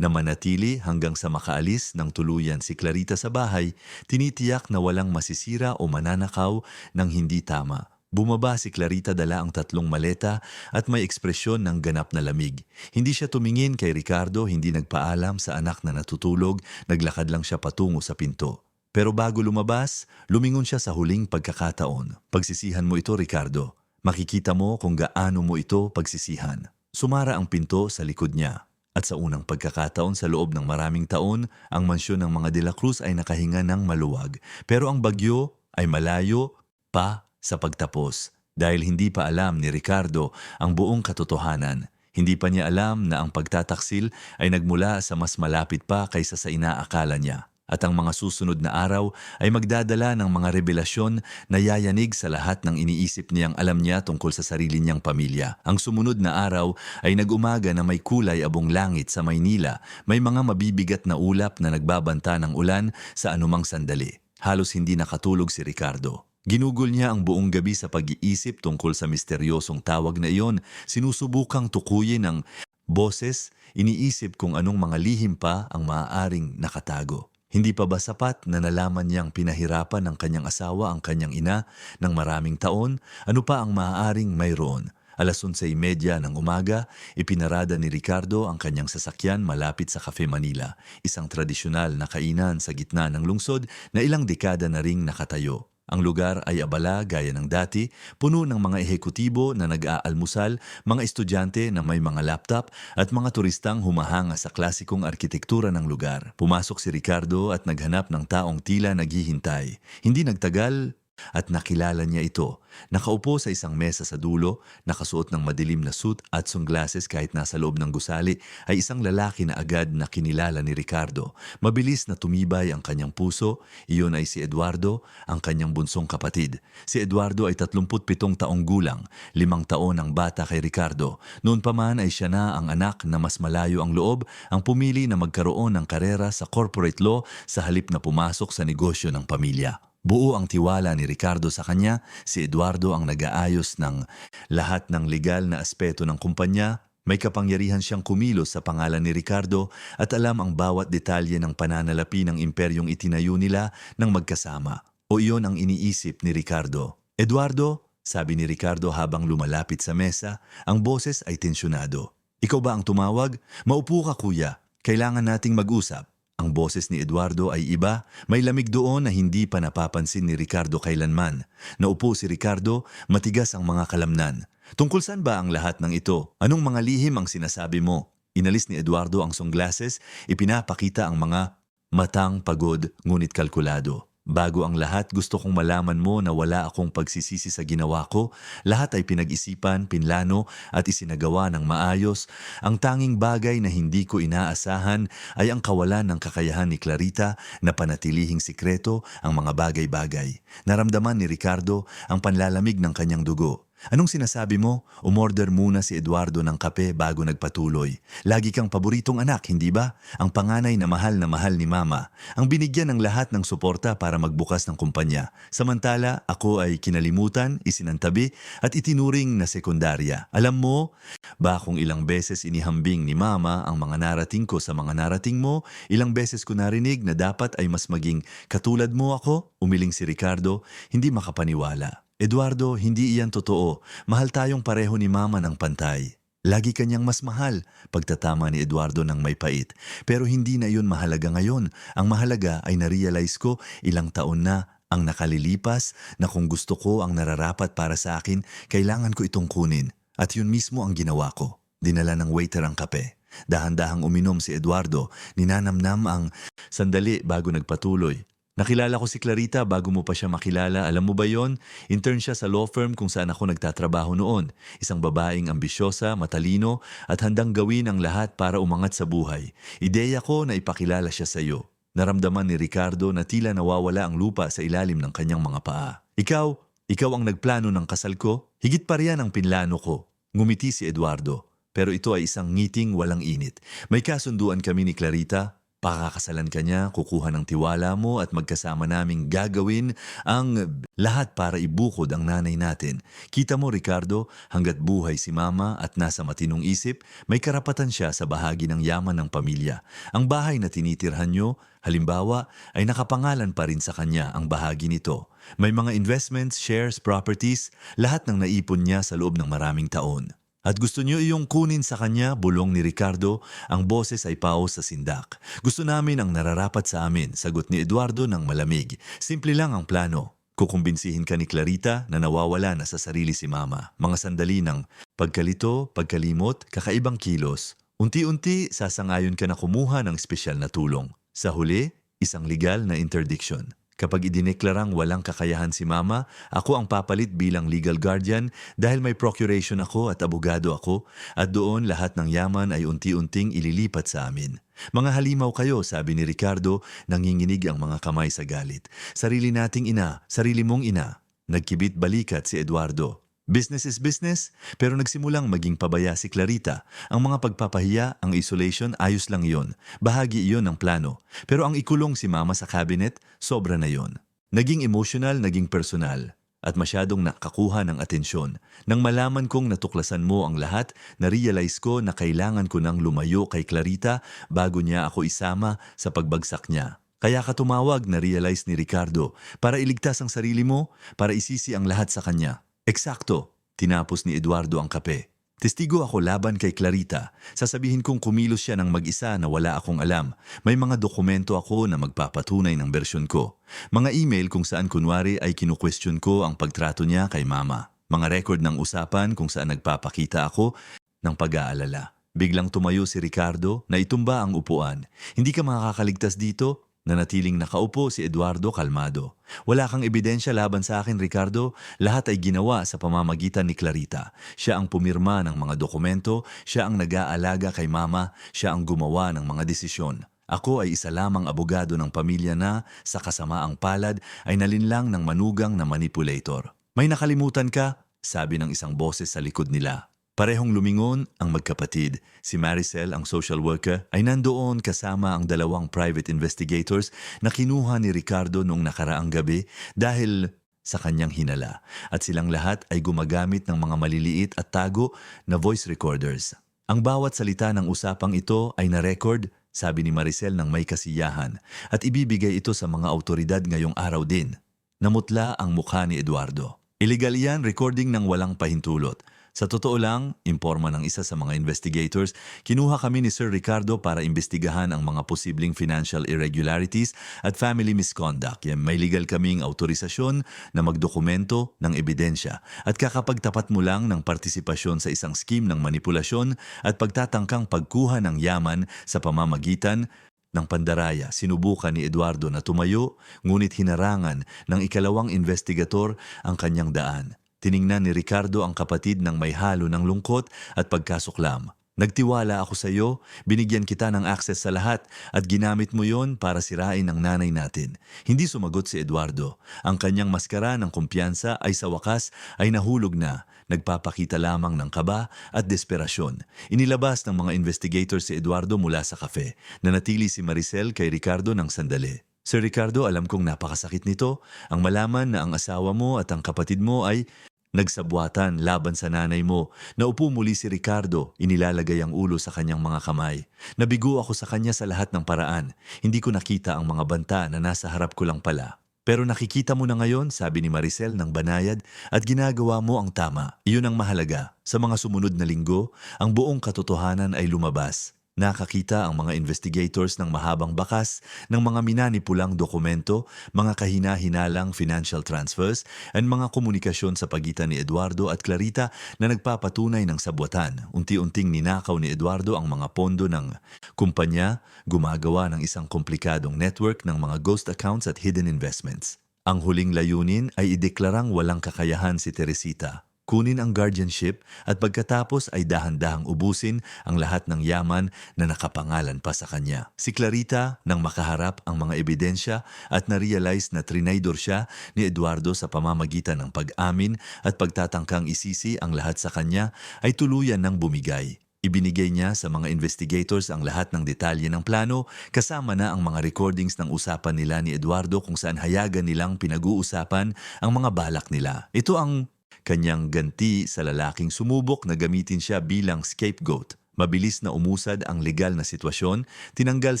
na manatili hanggang sa makaalis ng tuluyan si Clarita sa bahay, tinitiyak na walang masisira o mananakaw ng hindi tama. Bumaba si Clarita, dala ang 3 maleta at may ekspresyon ng ganap na lamig. Hindi siya tumingin kay Ricardo, hindi nagpaalam sa anak na natutulog, naglakad lang siya patungo sa pinto. Pero bago lumabas, lumingon siya sa huling pagkakataon. Pagsisihan mo ito, Ricardo. Makikita mo kung gaano mo ito pagsisihan. Sumara ang pinto sa likod niya. At sa unang pagkakataon sa loob ng maraming taon, ang mansyon ng mga De La Cruz ay nakahinga ng maluwag. Pero ang bagyo ay malayo pa sa pagtapos dahil hindi pa alam ni Ricardo ang buong katotohanan. Hindi pa niya alam na ang pagtataksil ay nagmula sa mas malapit pa kaysa sa inaakala niya. At ang mga susunod na araw ay magdadala ng mga revelasyon na yayanig sa lahat ng iniisip niyang alam niya tungkol sa sarili niyang pamilya. Ang sumunod na araw ay nag-umaga na may kulay abong langit sa Maynila. May mga mabibigat na ulap na nagbabanta ng ulan sa anumang sandali. Halos hindi nakatulog si Ricardo. Ginugol niya ang buong gabi sa pag-iisip tungkol sa misteryosong tawag na iyon. Sinusubukang tukuyin ang boses, iniisip kung anong mga lihim pa ang maaaring nakatago. Hindi pa ba sapat na nalaman niyang pinahirapan ng kanyang asawa ang kanyang ina ng maraming taon? Ano pa ang maaaring mayroon? 11:30 ng umaga, ipinarada ni Ricardo ang kanyang sasakyan malapit sa Cafe Manila, isang tradisyonal na kainan sa gitna ng lungsod na ilang dekada na ring nakatayo. Ang lugar ay abala gaya ng dati, puno ng mga ehekutibo na nag-aalmusal, mga estudyante na may mga laptop at mga turistang humahanga sa klasikong arkitektura ng lugar. Pumasok si Ricardo at naghanap ng taong tila naghihintay. Hindi nagtagal at nakilala niya ito. Nakaupo sa isang mesa sa dulo, nakasuot ng madilim na suit at sunglasses kahit nasa loob ng gusali, ay isang lalaki na agad na kinilala ni Ricardo. Mabilis na tumibay ang kanyang puso. Iyon ay si Eduardo, ang kanyang bunsong kapatid. Si Eduardo ay 37 taong gulang, 5 taon ang bata kay Ricardo. Noon pa man ay siya na ang anak na mas malayo ang loob, ang pumili na magkaroon ng karera sa corporate law sa halip na pumasok sa negosyo ng pamilya. Buo ang tiwala ni Ricardo sa kanya, si Eduardo ang nag-aayos ng lahat ng legal na aspeto ng kumpanya. May kapangyarihan siyang kumilos sa pangalan ni Ricardo at alam ang bawat detalye ng pananalapi ng imperyong itinayo nila ng magkasama. O iyon ang iniisip ni Ricardo. Eduardo, sabi ni Ricardo habang lumalapit sa mesa, ang boses ay tensyonado. Ikaw ba ang tumawag? Maupo ka, kuya. Kailangan nating mag-usap. Ang boses ni Eduardo ay iba, may lamig doon na hindi pa napapansin ni Ricardo kailanman. Naupo si Ricardo, matigas ang mga kalamnan. Tungkol saan ba ang lahat ng ito? Anong mga lihim ang sinasabi mo? Inalis ni Eduardo ang sunglasses, ipinapakita ang mga matang pagod ngunit kalkulado. Bago ang lahat, gusto kong malaman mo na wala akong pagsisisi sa ginawa ko. Lahat ay pinag-isipan, pinlano at isinagawa ng maayos. Ang tanging bagay na hindi ko inaasahan ay ang kawalan ng kakayahan ni Clarita na panatilihing sikreto ang mga bagay-bagay. Naramdaman ni Ricardo ang panlalamig ng kanyang dugo. Anong sinasabi mo? Umorder muna si Eduardo ng kape bago nagpatuloy. Lagi kang paboritong anak, hindi ba? Ang panganay na mahal ni Mama. Ang binigyan ng lahat ng suporta para magbukas ng kumpanya. Samantala, ako ay kinalimutan, isinantabi at itinuring na sekundarya. Alam mo ba kung ilang beses inihambing ni Mama ang mga narating ko sa mga narating mo? Ilang beses ko narinig na dapat ay mas maging katulad mo ako? Umiling si Ricardo, hindi makapaniwala. Eduardo, hindi iyan totoo. Mahal tayong pareho ni Mama ng pantay. Lagi kanyang mas mahal, pagtatama ni Eduardo ng may pait. Pero hindi na iyon mahalaga ngayon. Ang mahalaga ay na-realize ko ilang taon na ang nakalilipas na kung gusto ko ang nararapat para sa akin, kailangan ko itong kunin. At yun mismo ang ginawa ko. Dinala ng waiter ang kape. Dahan-dahang uminom si Eduardo, ninanamnam ang sandali bago nagpatuloy. Nakilala ko si Clarita bago mo pa siya makilala. Alam mo ba yon? Intern siya sa law firm kung saan ako nagtatrabaho noon. Isang babaeng ambisyosa, matalino at handang gawin ang lahat para umangat sa buhay. Ideya ko na ipakilala siya sa iyo. Naramdaman ni Ricardo na tila nawawala ang lupa sa ilalim ng kanyang mga paa. Ikaw ang nagplano ng kasal ko? Higit pa riyan ang pinlano ko. Ngumiti si Eduardo. Pero ito ay isang ngiting walang init. May kasunduan kami ni Clarita. Pakakasalan ka niya, kukuha ng tiwala mo at magkasama naming gagawin ang lahat para ibukod ang nanay natin. Kita mo, Ricardo, hanggat buhay si mama at nasa matinong isip, may karapatan siya sa bahagi ng yaman ng pamilya. Ang bahay na tinitirhan nyo, halimbawa, ay nakapangalan pa rin sa kanya ang bahagi nito. May mga investments, shares, properties, lahat ng naipon niya sa loob ng maraming taon. At gusto niyo iyong kunin sa kanya, bulong ni Ricardo, ang boses ay paos sa sindak. Gusto namin ang nararapat sa amin, sagot ni Eduardo ng malamig. Simple lang ang plano. Kukumbinsihin ka ni Clarita na nawawala na sa sarili si Mama. Mga sandali ng pagkalito, pagkalimot, kakaibang kilos. Unti-unti, sasangayon ka na kumuha ng espesyal na tulong. Sa huli, isang legal na interdiction. Kapag idineklarang walang kakayahan si Mama, ako ang papalit bilang legal guardian dahil may procuration ako at abogado ako at doon lahat ng yaman ay unti-unting ililipat sa amin. Mga halimaw kayo, sabi ni Ricardo, nanginginig ang mga kamay sa galit. Sarili nating ina, sarili mong ina. Nagkibit balikat si Eduardo. Business is business, pero nagsimulang maging pabaya si Clarita. Ang mga pagpapahiya, ang isolation, ayos lang iyon. Bahagi iyon ng plano. Pero ang ikulong si Mama sa cabinet, sobra na iyon. Naging emotional, naging personal. At masyadong nakakuha ng atensyon. Nang malaman kong natuklasan mo ang lahat, na-realize ko na kailangan ko nang lumayo kay Clarita bago niya ako isama sa pagbagsak niya. Kaya ka tumawag, na-realize ni Ricardo, para iligtas ang sarili mo, para isisi ang lahat sa kanya. Eksakto, tinapos ni Eduardo ang kape. Testigo ako laban kay Clarita. Sasabihin kong kumilos siya ng mag-isa na wala akong alam. May mga dokumento ako na magpapatunay ng bersyon ko. Mga email kung saan kunwari ay kinu-question ko ang pagtrato niya kay Mama. Mga record ng usapan kung saan nagpapakita ako ng pag-aalala. Biglang tumayo si Ricardo na itumba ang upuan. Hindi ka makakaligtas dito? Nanatiling nakaupo si Eduardo kalmado. Wala kang ebidensya laban sa akin, Ricardo. Lahat ay ginawa sa pamamagitan ni Clarita. Siya ang pumirma ng mga dokumento, siya ang nag-aalaga kay Mama, siya ang gumawa ng mga desisyon. Ako ay isa lamang abogado ng pamilya na, sa kasamaang palad, ay nalinlang ng manugang na manipulator. May nakalimutan ka? Sabi ng isang boses sa likod nila. Parehong lumingon ang magkapatid. Si Maricel, ang social worker, ay nandoon kasama ang dalawang private investigators na kinuha ni Ricardo noong nakaraang gabi dahil sa kanyang hinala. At silang lahat ay gumagamit ng mga maliliit at tago na voice recorders. Ang bawat salita ng usapang ito ay na-record, sabi ni Maricel ng may kasiyahan, at ibibigay ito sa mga autoridad ngayong araw din. Namutla ang mukha ni Eduardo. Illegal yan, recording ng walang pahintulot. Sa totoo lang, imporma ng isa sa mga investigators, kinuha kami ni Sir Ricardo para imbestigahan ang mga posibleng financial irregularities at family misconduct. May legal kaming autorisasyon na magdokumento ng ebidensya at kakapagtapat mo lang ng partisipasyon sa isang scheme ng manipulasyon at pagtatangkang pagkuha ng yaman sa pamamagitan ng pandaraya. Sinubukan ni Eduardo na tumayo, ngunit hinarangan ng ikalawang investigator ang kanyang daan. Tiningnan ni Ricardo ang kapatid ng may halo ng lungkot at pagkasuklam. Nagtiwala ako sa iyo, binigyan kita ng access sa lahat at ginamit mo yon para sirain ang nanay natin. Hindi sumagot si Eduardo. Ang kanyang maskara ng kumpiyansa ay sa wakas ay nahulog na. Nagpapakita lamang ng kaba at desperasyon. Inilabas ng mga investigators si Eduardo mula sa kafe. Nanatili si Maricel kay Ricardo ng sandali. Sir Ricardo, alam kong napakasakit nito. Ang malaman na ang asawa mo at ang kapatid mo ay nagsabwatan laban sa nanay mo. Naupo muli si Ricardo, inilalagay ang ulo sa kanyang mga kamay. Nabigo ako sa kanya sa lahat ng paraan. Hindi ko nakita ang mga banta na nasa harap ko lang pala. Pero nakikita mo na ngayon, sabi ni Maricel ng banayad, at ginagawa mo ang tama. Iyon ang mahalaga. Sa mga sumunod na linggo, ang buong katotohanan ay lumabas. Nakakita ang mga investigators ng mahabang bakas ng mga minanipulang dokumento, mga kahina-hinalang financial transfers, at mga komunikasyon sa pagitan ni Eduardo at Clarita na nagpapatunay ng sabwatan. Unti-unting ninakaw ni Eduardo ang mga pondo ng kumpanya, gumagawa ng isang komplikadong network ng mga ghost accounts at hidden investments. Ang huling layunin ay ideklarang walang kakayahan si Teresita. Kunin ang guardianship at pagkatapos ay dahan-dahang ubusin ang lahat ng yaman na nakapangalan pa sa kanya. Si Clarita, nang makaharap ang mga ebidensya at na-realize na trinaydor siya ni Eduardo sa pamamagitan ng pag-amin at pagtatangkang isisi ang lahat sa kanya, ay tuluyan ng bumigay. Ibinigay niya sa mga investigators ang lahat ng detalye ng plano, kasama na ang mga recordings ng usapan nila ni Eduardo kung saan hayagan nilang pinag-uusapan ang mga balak nila. Ito ang kanyang ganti sa lalaking sumubok na gamitin siya bilang scapegoat. Mabilis na umusad ang legal na sitwasyon, tinanggal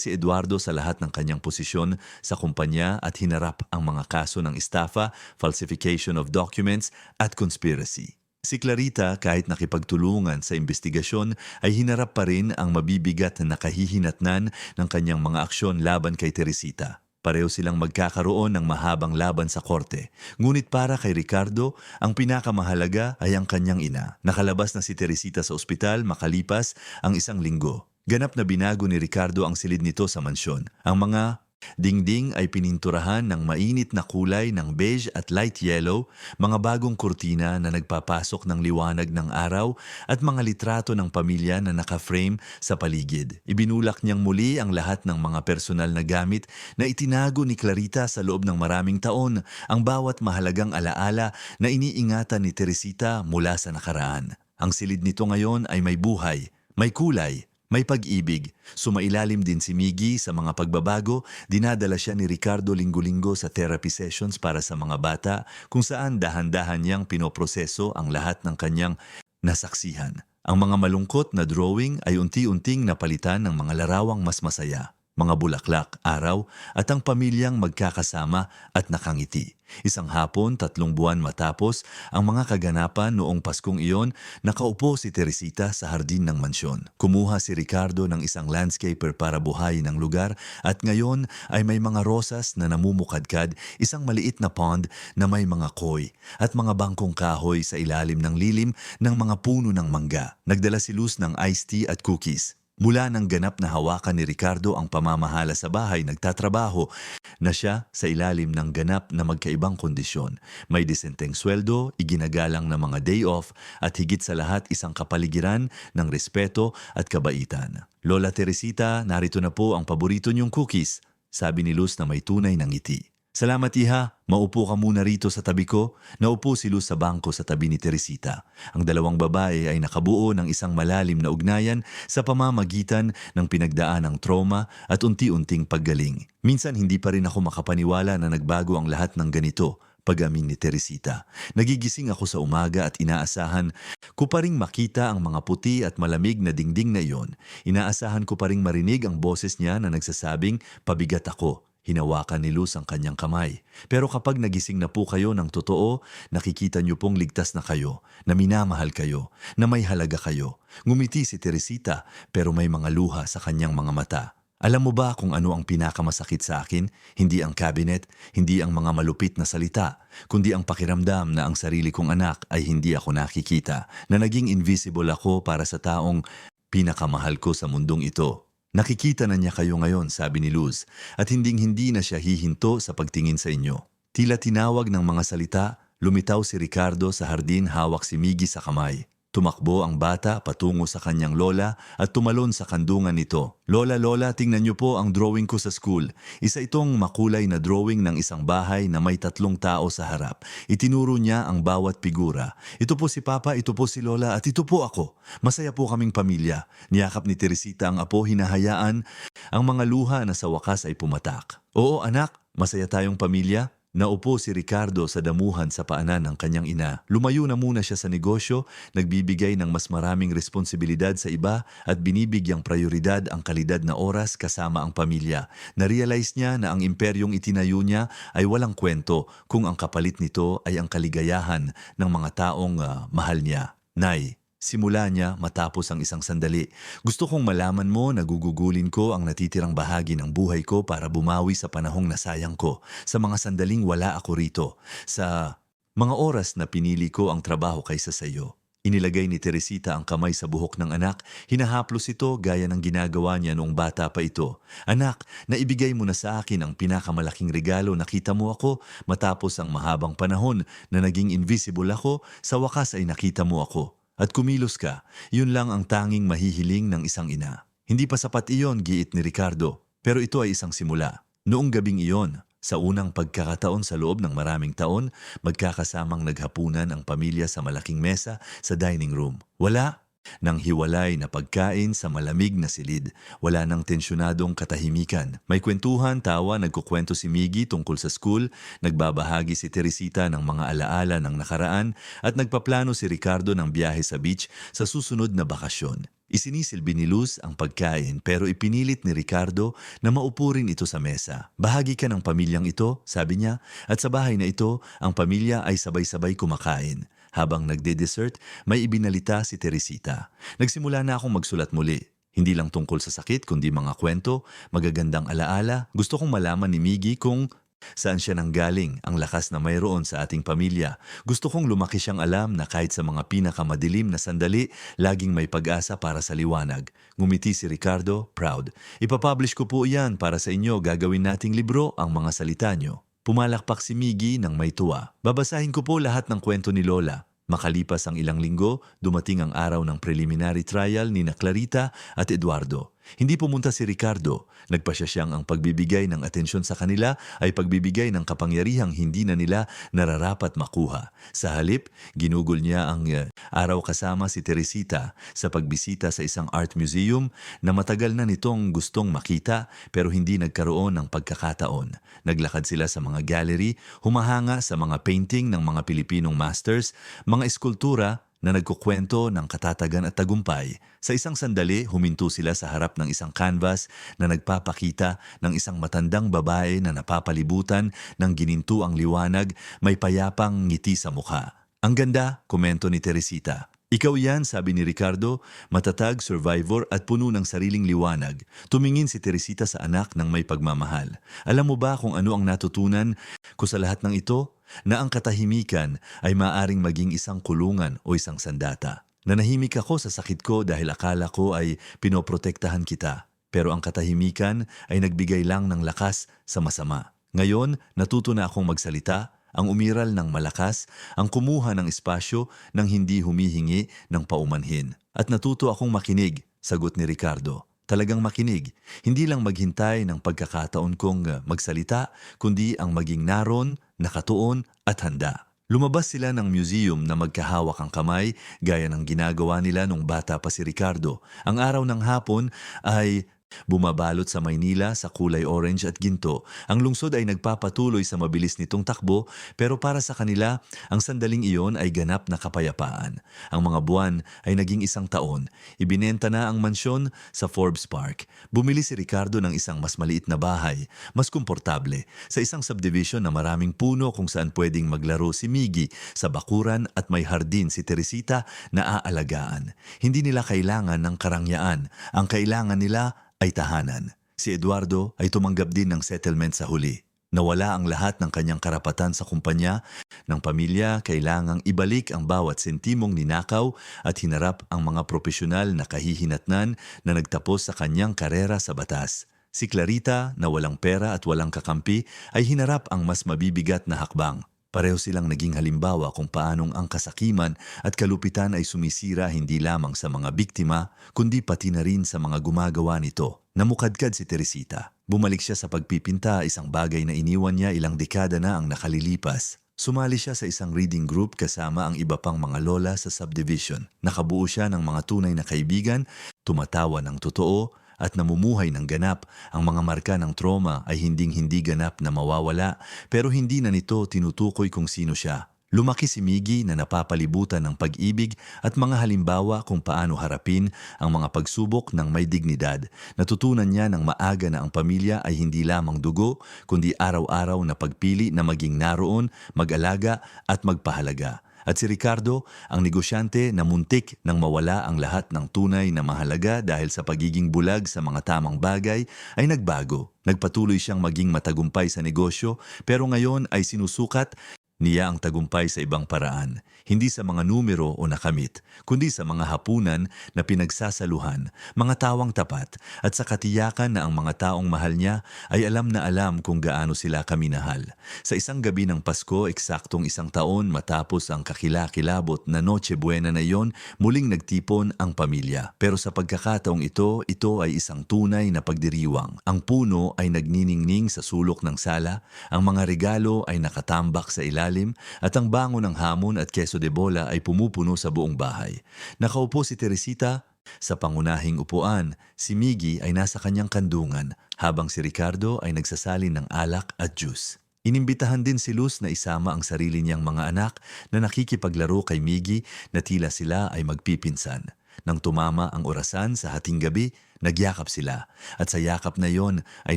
si Eduardo sa lahat ng kanyang posisyon sa kumpanya at hinarap ang mga kaso ng estafa, falsification of documents at conspiracy. Si Clarita, kahit nakipagtulungan sa investigasyon, ay hinarap pa rin ang mabibigat na kahihinatnan ng kanyang mga aksyon laban kay Teresita. Pareho silang magkakaroon ng mahabang laban sa korte. Ngunit para kay Ricardo, ang pinakamahalaga ay ang kanyang ina. Nakalabas na si Teresita sa ospital makalipas ang 1 linggo. Ganap na binago ni Ricardo ang silid nito sa mansyon. Ang mga dingding ay pininturahan ng mainit na kulay ng beige at light yellow, mga bagong kurtina na nagpapasok ng liwanag ng araw at mga litrato ng pamilya na naka-frame sa paligid. Ibinulak niyang muli ang lahat ng mga personal na gamit na itinago ni Clarita sa loob ng maraming taon, ang bawat mahalagang alaala na iniingatan ni Teresita mula sa nakaraan. Ang silid nito ngayon ay may buhay, may kulay, may pag-ibig. Sumailalim din si Miggy sa mga pagbabago. Dinadala siya ni Ricardo linggo-linggo sa therapy sessions para sa mga bata kung saan dahan-dahan niyang pinoproseso ang lahat ng kanyang nasaksihan. Ang mga malungkot na drawing ay unti-unting napalitan ng mga larawang mas masaya, mga bulaklak, araw at ang pamilyang magkakasama at nakangiti. Isang hapon, 3 buwan matapos ang mga kaganapan noong Paskong iyon, nakaupo si Teresita sa hardin ng mansyon. Kumuha si Ricardo ng isang landscaper para buhayin ang lugar at ngayon ay may mga rosas na namumukadkad, isang maliit na pond na may mga koi at mga bangkong kahoy sa ilalim ng lilim ng mga puno ng mangga. Nagdala si Luz ng iced tea at cookies. Mula nang ganap na hawakan ni Ricardo ang pamamahala sa bahay, nagtatrabaho na siya sa ilalim ng ganap na magkaibang kondisyon. May disenteng sweldo, iginagalang na mga day off at higit sa lahat isang kapaligiran ng respeto at kabaitan. Lola Teresita, narito na po ang paborito niyong cookies, sabi ni Luz na may tunay ng ngiti. Salamat iha, maupo ka muna rito sa tabi ko. Naupo si Luz sa bangko sa tabi ni Teresita. Ang dalawang babae ay nakabuo ng isang malalim na ugnayan sa pamamagitan ng pinagdaanang trauma at unti-unting paggaling. Minsan hindi pa rin ako makapaniwala na nagbago ang lahat ng ganito, pag-amin ni Teresita. Nagigising ako sa umaga at inaasahan ko pa ring makita ang mga puti at malamig na dingding na iyon. Inaasahan ko pa ring marinig ang boses niya na nagsasabing, pabigat ako. Hinawakan ni Luz ang kanyang kamay. Pero kapag nagising na po kayo ng totoo, nakikita niyo pong ligtas na kayo, na minamahal kayo, na may halaga kayo. Ngumiti si Teresita pero may mga luha sa kanyang mga mata. Alam mo ba kung ano ang pinakamasakit sa akin? Hindi ang cabinet, hindi ang mga malupit na salita, kundi ang pakiramdam na ang sarili kong anak ay hindi ako nakikita, na naging invisible ako para sa taong pinakamahal ko sa mundong ito. Nakikita na niya kayo ngayon, sabi ni Luz, at hinding-hindi na siya hihinto sa pagtingin sa inyo. Tila tinawag ng mga salita, lumitaw si Ricardo sa hardin, hawak si Miggy sa kamay. Tumakbo ang bata patungo sa kanyang lola at tumalon sa kandungan nito. Lola, tingnan niyo po ang drawing ko sa school. Isa itong makulay na drawing ng isang bahay na may 3 tao sa harap. Itinuro niya ang bawat figura. Ito po si Papa, ito po si Lola at ito po ako. Masaya po kaming pamilya. Niyakap ni Teresita ang apo, hinahayaan ang mga luha na sa wakas ay pumatak. Oo anak, masaya tayong pamilya. Naupo si Ricardo sa damuhan sa paanan ng kanyang ina. Lumayo na muna siya sa negosyo, nagbibigay ng mas maraming responsibilidad sa iba at binibigyang prioridad ang kalidad na oras kasama ang pamilya. Narealize niya na ang imperyong itinayo niya ay walang kwento kung ang kapalit nito ay ang kaligayahan ng mga taong mahal niya. Nay, simula niya matapos ang isang sandali. Gusto kong malaman mo na gugugulin ko ang natitirang bahagi ng buhay ko para bumawi sa panahong nasayang ko, sa mga sandaling wala ako rito, sa mga oras na pinili ko ang trabaho kaysa sa iyo. Inilagay ni Teresita ang kamay sa buhok ng anak, hinahaplos ito gaya ng ginagawa niya noong bata pa ito. Anak, naibigay mo na sa akin ang pinakamalaking regalo, nakita mo ako matapos ang mahabang panahon na naging invisible ako, sa wakas ay nakita mo ako. At kumilos ka, yun lang ang tanging mahihiling ng isang ina. Hindi pa sapat iyon, giit ni Ricardo, pero ito ay isang simula. Noong gabing iyon, sa unang pagkakataon sa loob ng maraming taon, magkakasamang naghapunan ang pamilya sa malaking mesa sa dining room. Wala, ng hiwalay na pagkain sa malamig na silid. Wala nang tensyonadong katahimikan. May kwentuhan, tawa, nagkukwento si Miggy tungkol sa school, nagbabahagi si Teresita ng mga alaala ng nakaraan at nagpaplano si Ricardo ng biyahe sa beach sa susunod na bakasyon. Isinisilbi ni Luz ang pagkain pero ipinilit ni Ricardo na maupo rin ito sa mesa. Bahagi ka ng pamilyang ito, sabi niya, at sa bahay na ito, ang pamilya ay sabay-sabay kumakain. Habang nagde-dessert, may ibinalita si Teresita. Nagsimula na akong magsulat muli. Hindi lang tungkol sa sakit kundi mga kwento, magagandang alaala. Gusto kong malaman ni Miggy kung saan siya nanggaling, ang lakas na mayroon sa ating pamilya. Gusto kong lumaki siyang alam na kahit sa mga pinakamadilim na sandali, laging may pag-asa para sa liwanag. Ngumiti si Ricardo, proud. Ipapublish ko po iyan para sa inyo, gagawin nating libro ang mga salita nyo. Pumalakpak si Miggy ng may tuwa. Babasahin ko po lahat ng kwento ni Lola. Makalipas ang ilang linggo, dumating ang araw ng preliminary trial ni na Clarita at Eduardo. Hindi pumunta si Ricardo. Nagpasya siyang ang pagbibigay ng atensyon sa kanila ay pagbibigay ng kapangyarihang hindi na nila nararapat makuha. Sa halip, ginugol niya ang araw kasama si Teresita sa pagbisita sa isang art museum na matagal na nitong gustong makita pero hindi nagkaroon ng pagkakataon. Naglakad sila sa mga gallery, humahanga sa mga painting ng mga Pilipinong masters, mga eskultura na nagkukwento ng katatagan at tagumpay. Sa isang sandali, huminto sila sa harap ng isang canvas na nagpapakita ng isang matandang babae na napapalibutan ng ginintuang liwanag, may payapang ngiti sa mukha. Ang ganda, komento ni Teresita. Ikaw yan, sabi ni Ricardo, matatag, survivor at puno ng sariling liwanag. Tumingin si Teresita sa anak ng may pagmamahal. Alam mo ba kung ano ang natutunan ko sa lahat ng ito? Na ang katahimikan ay maaring maging isang kulungan o isang sandata. Nanahimik ako sa sakit ko dahil akala ko ay pinoprotektahan kita. Pero ang katahimikan ay nagbigay lang ng lakas sa masama. Ngayon, natuto na akong magsalita, ang umiral ng malakas, ang kumuha ng espasyo nang hindi humihingi ng paumanhin. At natuto akong makinig, sagot ni Ricardo. Talagang makinig, hindi lang maghintay ng pagkakataon kong magsalita, kundi ang maging naroon, nakatuon at handa. Lumabas sila ng museum na magkahawak ang kamay gaya ng ginagawa nila nung bata pa si Ricardo. Ang araw ng hapon ay bumabalot sa Maynila sa kulay orange at ginto. Ang lungsod ay nagpapatuloy sa mabilis nitong takbo pero para sa kanila, ang sandaling iyon ay ganap na kapayapaan. Ang mga buwan ay naging isang taon. Ibinenta na ang mansyon sa Forbes Park. Bumili si Ricardo ng isang mas maliit na bahay, mas komportable, sa isang subdivision na maraming puno kung saan pwedeng maglaro si Miggy, sa bakuran at may hardin si Teresita na aalagaan. Hindi nila kailangan ng karangyaan. Ang kailangan nila ay tahanan. Si Eduardo ay tumanggap din ng settlement sa huli. Nawala ang lahat ng kanyang karapatan sa kumpanya ng pamilya, kailangang ibalik ang bawat sentimong ninakaw at hinarap ang mga propesyonal na kahihinatnan na nagtapos sa kanyang karera sa batas. Si Clarita, na walang pera at walang kakampi, ay hinarap ang mas mabibigat na hakbang. Pareho silang naging halimbawa kung paanong ang kasakiman at kalupitan ay sumisira hindi lamang sa mga biktima, kundi pati na rin sa mga gumagawa nito. Namukadkad si Teresita. Bumalik siya sa pagpipinta, isang bagay na iniwan niya ilang dekada na ang nakalilipas. Sumali siya sa isang reading group kasama ang iba pang mga lola sa subdivision. Nakabuo siya ng mga tunay na kaibigan, tumatawa ng totoo, at namumuhay ng ganap. Ang mga marka ng trauma ay hinding-hindi ganap na mawawala, pero hindi na nito tinutukoy kung sino siya. Lumaki si Miggy na napapalibutan ng pag-ibig at mga halimbawa kung paano harapin ang mga pagsubok ng may dignidad. Natutunan niya ng maaga na ang pamilya ay hindi lamang dugo, kundi araw-araw na pagpili na maging naroon, mag-alaga at magpahalaga. At si Ricardo, ang negosyante na muntik nang mawala ang lahat ng tunay na mahalaga dahil sa pagiging bulag sa mga tamang bagay, ay nagbago. Nagpatuloy siyang maging matagumpay sa negosyo pero ngayon ay sinusukat niya ang tagumpay sa ibang paraan, hindi sa mga numero o nakamit, kundi sa mga hapunan na pinagsasaluhan, mga tawang tapat, at sa katiyakan na ang mga taong mahal niya ay alam na alam kung gaano sila kaminahal. Sa isang gabi ng Pasko, eksaktong isang taon matapos ang kakilakilabot na Noche Buena na iyon, muling nagtipon ang pamilya. Pero sa pagkakataong ito ay isang tunay na pagdiriwang. Ang puno ay nagniningning sa sulok ng sala, ang mga regalo ay nakatambak sa ilalim malalim at ang bango ng hamon at keso de bola ay pumupuno sa buong bahay. Nakaupo si Teresita sa pangunahing upuan, si Miggy ay nasa kanyang kandungan habang si Ricardo ay nagsasalin ng alak at juice. Inimbitahan din si Luz na isama ang sarili niyang mga anak na nakikipaglaro kay Miggy na tila sila ay magpipinsan. Nang tumama ang orasan sa hating gabi, nagyakap sila at sa yakap na yon ay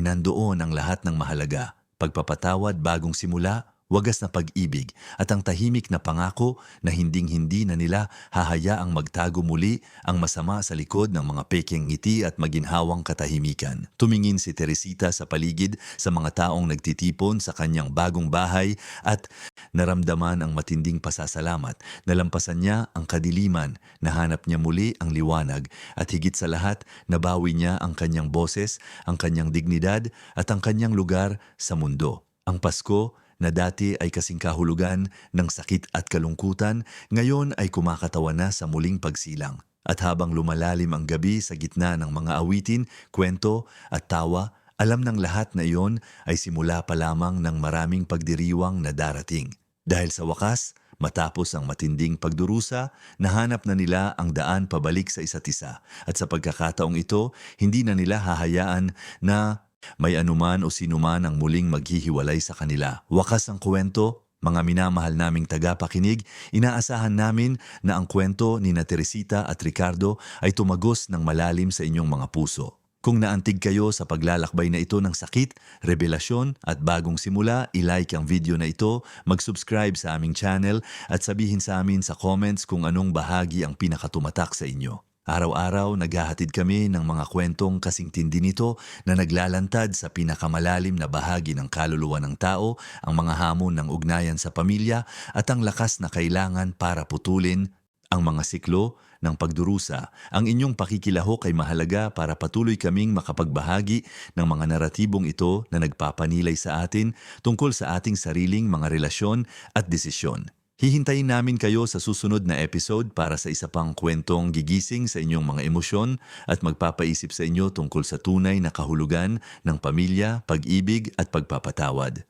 nandoon ang lahat ng mahalaga. Pagpapatawad bagong simula, wagas na pag-ibig at ang tahimik na pangako na hinding-hindi na nila hahayaang magtago muli ang masama sa likod ng mga pekeng ngiti at maginhawang katahimikan. Tumingin si Teresita sa paligid sa mga taong nagtitipon sa kanyang bagong bahay at naramdaman ang matinding pasasalamat. Nalampasan niya ang kadiliman, nahanap niya muli ang liwanag at higit sa lahat nabawi niya ang kanyang boses, ang kanyang dignidad at ang kanyang lugar sa mundo. Ang Pasko na dati ay kasing kahulugan ng sakit at kalungkutan, ngayon ay kumakatawan na sa muling pagsilang. At habang lumalalim ang gabi sa gitna ng mga awitin, kwento at tawa, alam ng lahat na iyon ay simula pa lamang ng maraming pagdiriwang na darating. Dahil sa wakas, matapos ang matinding pagdurusa, nahanap na nila ang daan pabalik sa isa't isa. At sa pagkakataong ito, hindi na nila hahayaan na may anuman o sinuman ang muling maghihiwalay sa kanila. Wakas ang kwento, mga minamahal naming tagapakinig, inaasahan namin na ang kwento ni Teresita at Ricardo ay tumagos ng malalim sa inyong mga puso. Kung naantig kayo sa paglalakbay na ito ng sakit, revelasyon at bagong simula, i-like ang video na ito, mag-subscribe sa aming channel at sabihin sa amin sa comments kung anong bahagi ang pinakatumatak sa inyo. Araw-araw naghahatid kami ng mga kwentong kasing tindi nito na naglalantad sa pinakamalalim na bahagi ng kaluluwa ng tao, ang mga hamon ng ugnayan sa pamilya at ang lakas na kailangan para putulin ang mga siklo ng pagdurusa. Ang inyong pakikilahok ay mahalaga para patuloy kaming makapagbahagi ng mga naratibong ito na nagpapanilay sa atin tungkol sa ating sariling mga relasyon at desisyon. Hihintayin namin kayo sa susunod na episode para sa isa pang kwentong gigising sa inyong mga emosyon at magpapaisip sa inyo tungkol sa tunay na kahulugan ng pamilya, pag-ibig at pagpapatawad.